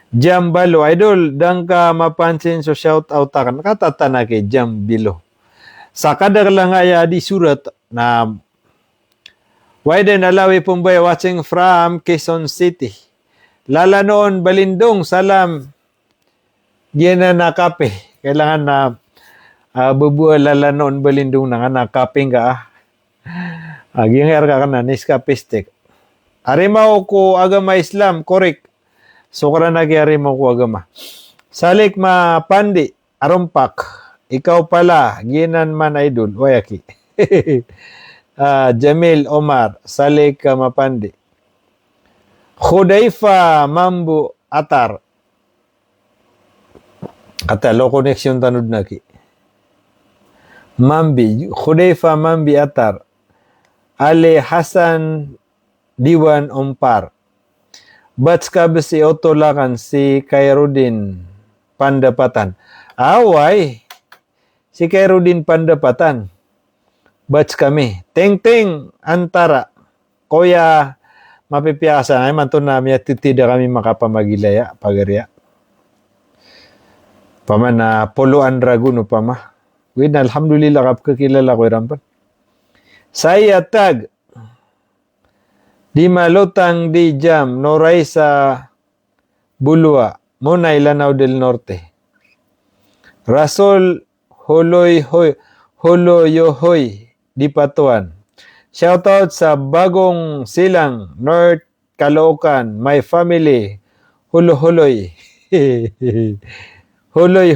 Jam Balo. Idol, dang ka mapansin so shout out akan. Katata na kay Jam Bilo. Sa kadar lang ay di surat na Widen Alawi Pumbay watching from Quezon City. Lala noon Balindong. Salam. Diyan na nakape. Kailangan na bubuha lala noon Balindong na nga nakaping ka Aging ka na niskapistik. Arimaw ko agama Islam, correct. Sukra na ki arimaw ko agama. Salik ma pandi, Arumpak. Ikaw pala, ginan man idol. Wayaki. Jamil Omar, Saleh Mapandi. Khudaifa Mambu Atar. Kata low connection tanud na ki. Mambi, Khudaifa Mambi Atar. Ale Hasan Diwan Ompar. Bats ka ba si Otolakan si Khairudin Pandapatan? Away. Si Khairudin Pandapatan. Bats kami. Teng-teng antara. Koya mapipiyasan. Ay man to namin at tidak kami makapamagilaya. Pagarya. Paman na puluan dragon upama. Win, alhamdulillah kap kakilala ko irampan. Saya tag. Di malutang di jam. Noray sa Bulwa. Munay Lanao del Norte. Rasol Holoyohoy di Patuan. Shoutout sa Bagong Silang, North Caloocan. My family. Holoy. Holoy.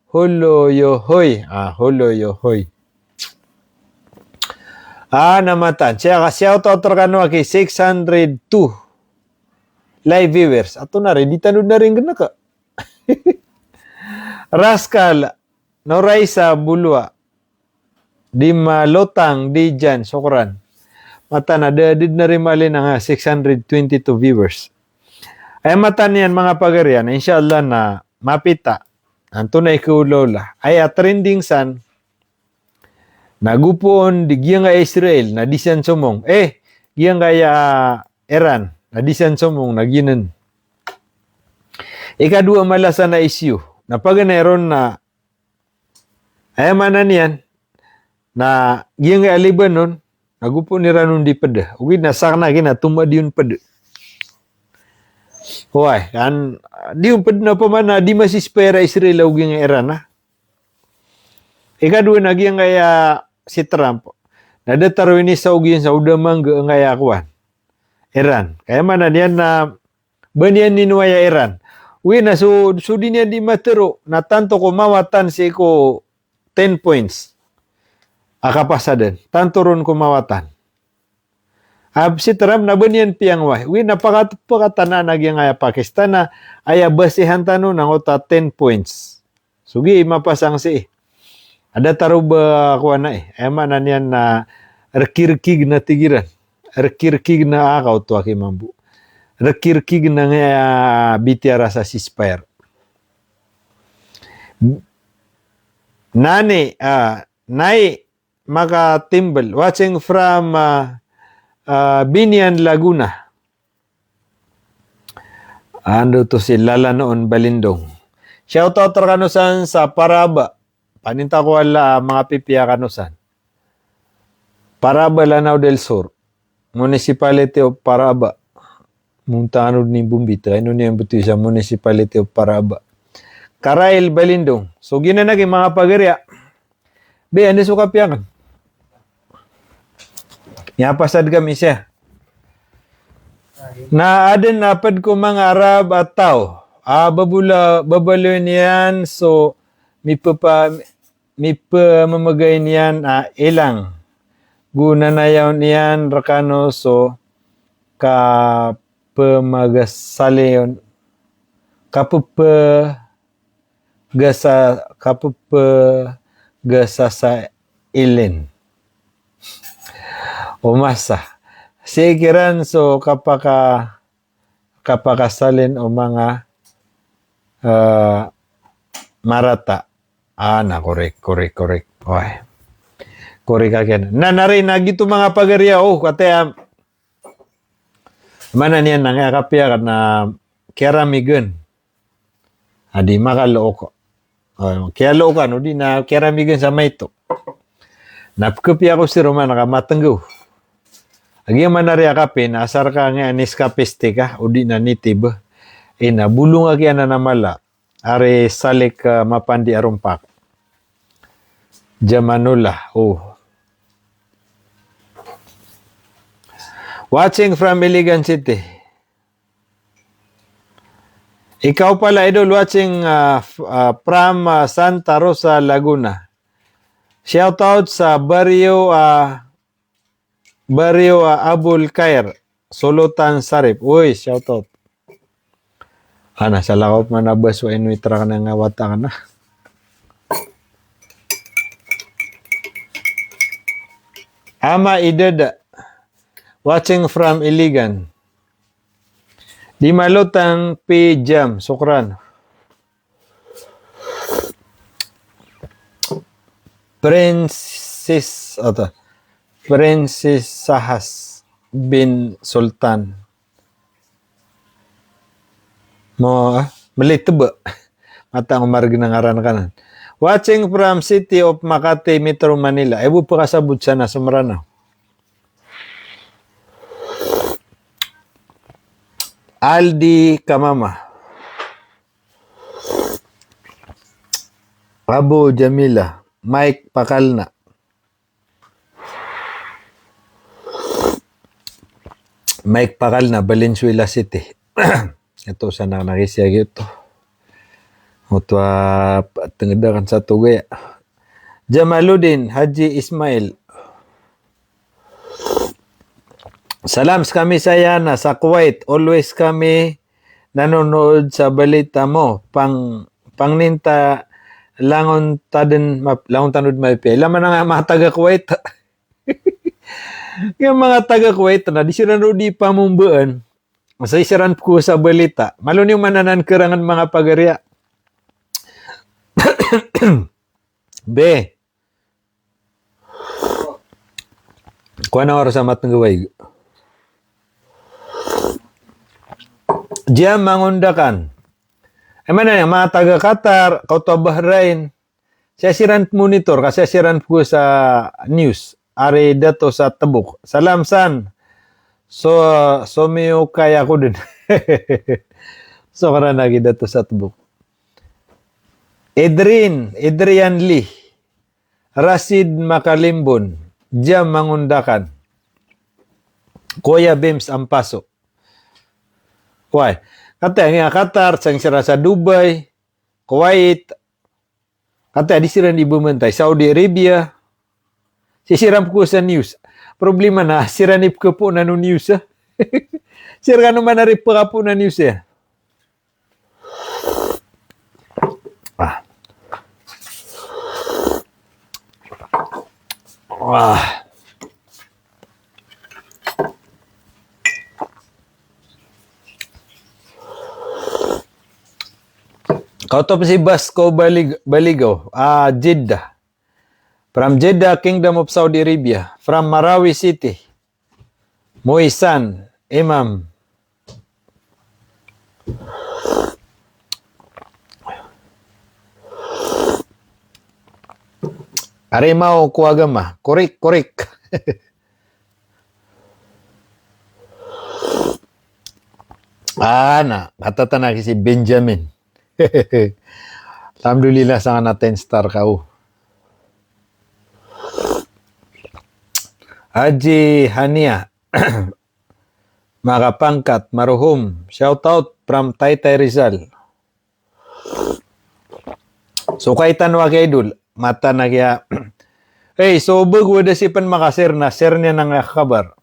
Holoyohoy. Holoyohoy. Namatan. Shoutout terkano kay 602 live viewers. Ato na rin. Di tanod na rin gana ka. Rascal. Noray sa Bulwa. Di malotang di dyan. Sokran. Mata na. Dadid na rin mali na nga 622 viewers. Ay mata niyan mga pagarian. Inshallah na mapita. Ang tunay ko lola. Ay trending san. Nagupoon di giyang nga Israel na disan sumong. Giyang kaya Iran na disan sumong na ginan. Ikadua malasan na issue. Napaganeron na ay manan yan na giyang nga Lebanon nagupoon ni Ranon di pada. Ugid na sakna gina tumad yun pada. Hoy, kan di yun pada na pa man na di masispera Israel o giyang nga Iran ha. Ikadua na giyang kaya si Trump. Nadataro ini sa ugyan sa udamang ngaya kuan. Iran. Kaya man yan na banyan ninuaya Iran. Uy na so di niya di matero na tanto ko mawatan si ko 10 points. Akapasadan. Tanto ron ko mawatan. Si Trump na banyan piyang way. Uy napakatana nagyang aya Pakistan na aya basihan tano ng ota 10 points. Sugi mapasang si ada taruh kuan na Ema na niyan na rekirkig na tigiran. Rekirkig na akaw to aki mambu. Rekirkig na nga bitiara sa ceasefire. Nani, nai maka timbal. Watching from Binian, Laguna. Ando to si Lala noon Balindong. Shoutout terkanusan sa Paraba. Paninta ko ala mga pipiya kanusan. Paraba, Lanao del Sur. Municipality of Paraba. Muntano ni Bumbita. Ano niya buti sa Municipality of Paraba. Karail, Balindong. So, ginanagin mga pagarya. Be, ano so kapiyangan? Yapasad kami siya. Na adin napad ko mga Arab at tao. Babalo niyan. So, mi mamagay niyan ilang. Guna na yaw niyan rakano so kapamagasaleon kapagasa sa ilin. Umasa. Sigiran so kapakasalin o mga marata. Korek. Oy. Korek akin. Nanarin na gito mga pagarya. Kate mana niyan nangakapya na keramigan. Adi makaloo ko. Kaya loo ka, no? Di na keramigan sa mayto. Napkapya ko si Roman nakamatanggaw. Agi manarya kape, asar ka nga niskapiste ka, o di na nitib. Nabulong agi na namala. Are salik mapandi arumpak. Jamanula. Watching from Iligan City. Ikaw pala, idol, watching from Santa Rosa, Laguna. Shoutout sa Barrio Abul Khair, Sulutan Sarip. Uy, shoutout. Sa lakop man na bus wa inuitra ka na nga wata ka na. Ama Ideda, watching from Iligan. Di malutang P-Jam, sukran. Princess Sahas bin Sultan. Malit ba? Mata ang marg ng aran kanan. Watching from City of Makati, Metro Manila. Ebu pa kasabot siya na sumarana. Aldi Kamama. Abu Jamila. Mike Pakalna. Mike Pakalna, Valenzuela City. Ito sana nakisiyag ito. Mutwa tengedakan satu gaya. Jamaluddin Haji Ismail. Salams kami sayana sa Kuwait. Always kami nanonood sa balita mo. Pangninta langon tanod mapi. Laman nga mga taga Kuwait. Yung mga taga Kuwait na di sila di pamumbaan. Masay siran ko sa balita. Malun yung mananan kerangan mga pagarya. B. Kuha na oras sa matang gaway. Diyan mangundakan. Mana yang mga taga Qatar, kauto Bahrain. Saya siran monitor kasi siran ko sa news. Ari dato sa Tabuk. Salam san. So miyo kaya ko din. So karena lagi dato sa Tabuk. Adrian Lee. Rasid Makalimbon. Diyan mangundakan. Kuya Bims Ampaso. Why? Kata nga Qatar, sang sira sa Dubai, Kuwait, kata di sira di bumentay, Saudi Arabia, sisiram ko sa news. Problema na, sira nip ko po na no news. Sira naman na rin pa po na news. Kauto pa si Basco Baligaw, Jeddah. From Jeddah, Kingdom of Saudi Arabia. From Marawi City, Moisan, Imam. Arimao Kuagama, Korik. Katatan na si Benjamin. Alhamdulillah sa na 10 star ka. Haji Hania. Makapangkat, maruhum. Shout out from Taytay Rizal. So kaitan wa kay idol, mata na kaya. Hey, so bug wada sipan makasir na share niya ng kabar.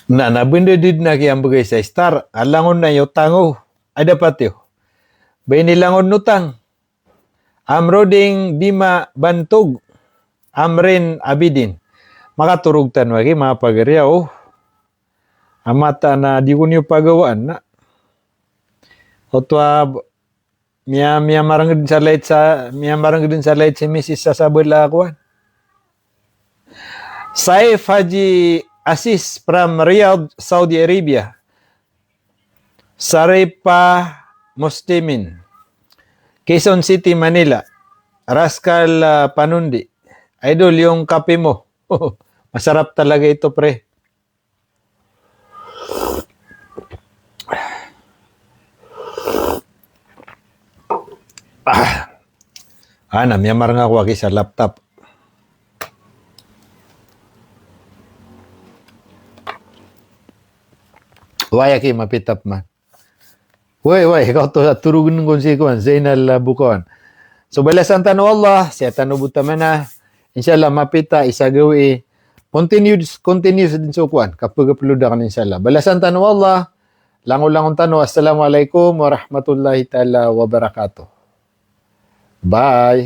Na nabundedid na kaya bagay sa star, alangon na yo tango. Ada patyo. Bay nilangon nutang. Amroding Bima Bantog. Amrin Abidin. Makaturugtan wagi mga pagarya. Amata na di ko niyo pagawaan na. Otwa miya marang din sa light si Mrs. Sasabela akuan. Saif Haji Asis from Riyadh, Saudi Arabia. Saripa Muslimin. Quezon City, Manila. Rascal Panundi. Idol, yung kape mo. Masarap talaga ito, pre. Miyamar nga ako sa laptop. Waya ki mapitap man. Woi, ikaw to turugun kon si kuan Zainal Bukawan. So balasan tanu Allah, siya tanu buta mana. Insyaallah mapita isa gawi. Continuous din so kuan kapag uploadan insyaallah. Balasan tanu Allah. Langon-langon tanu. Assalamualaikum warahmatullahi taala wabarakatuh. Bye.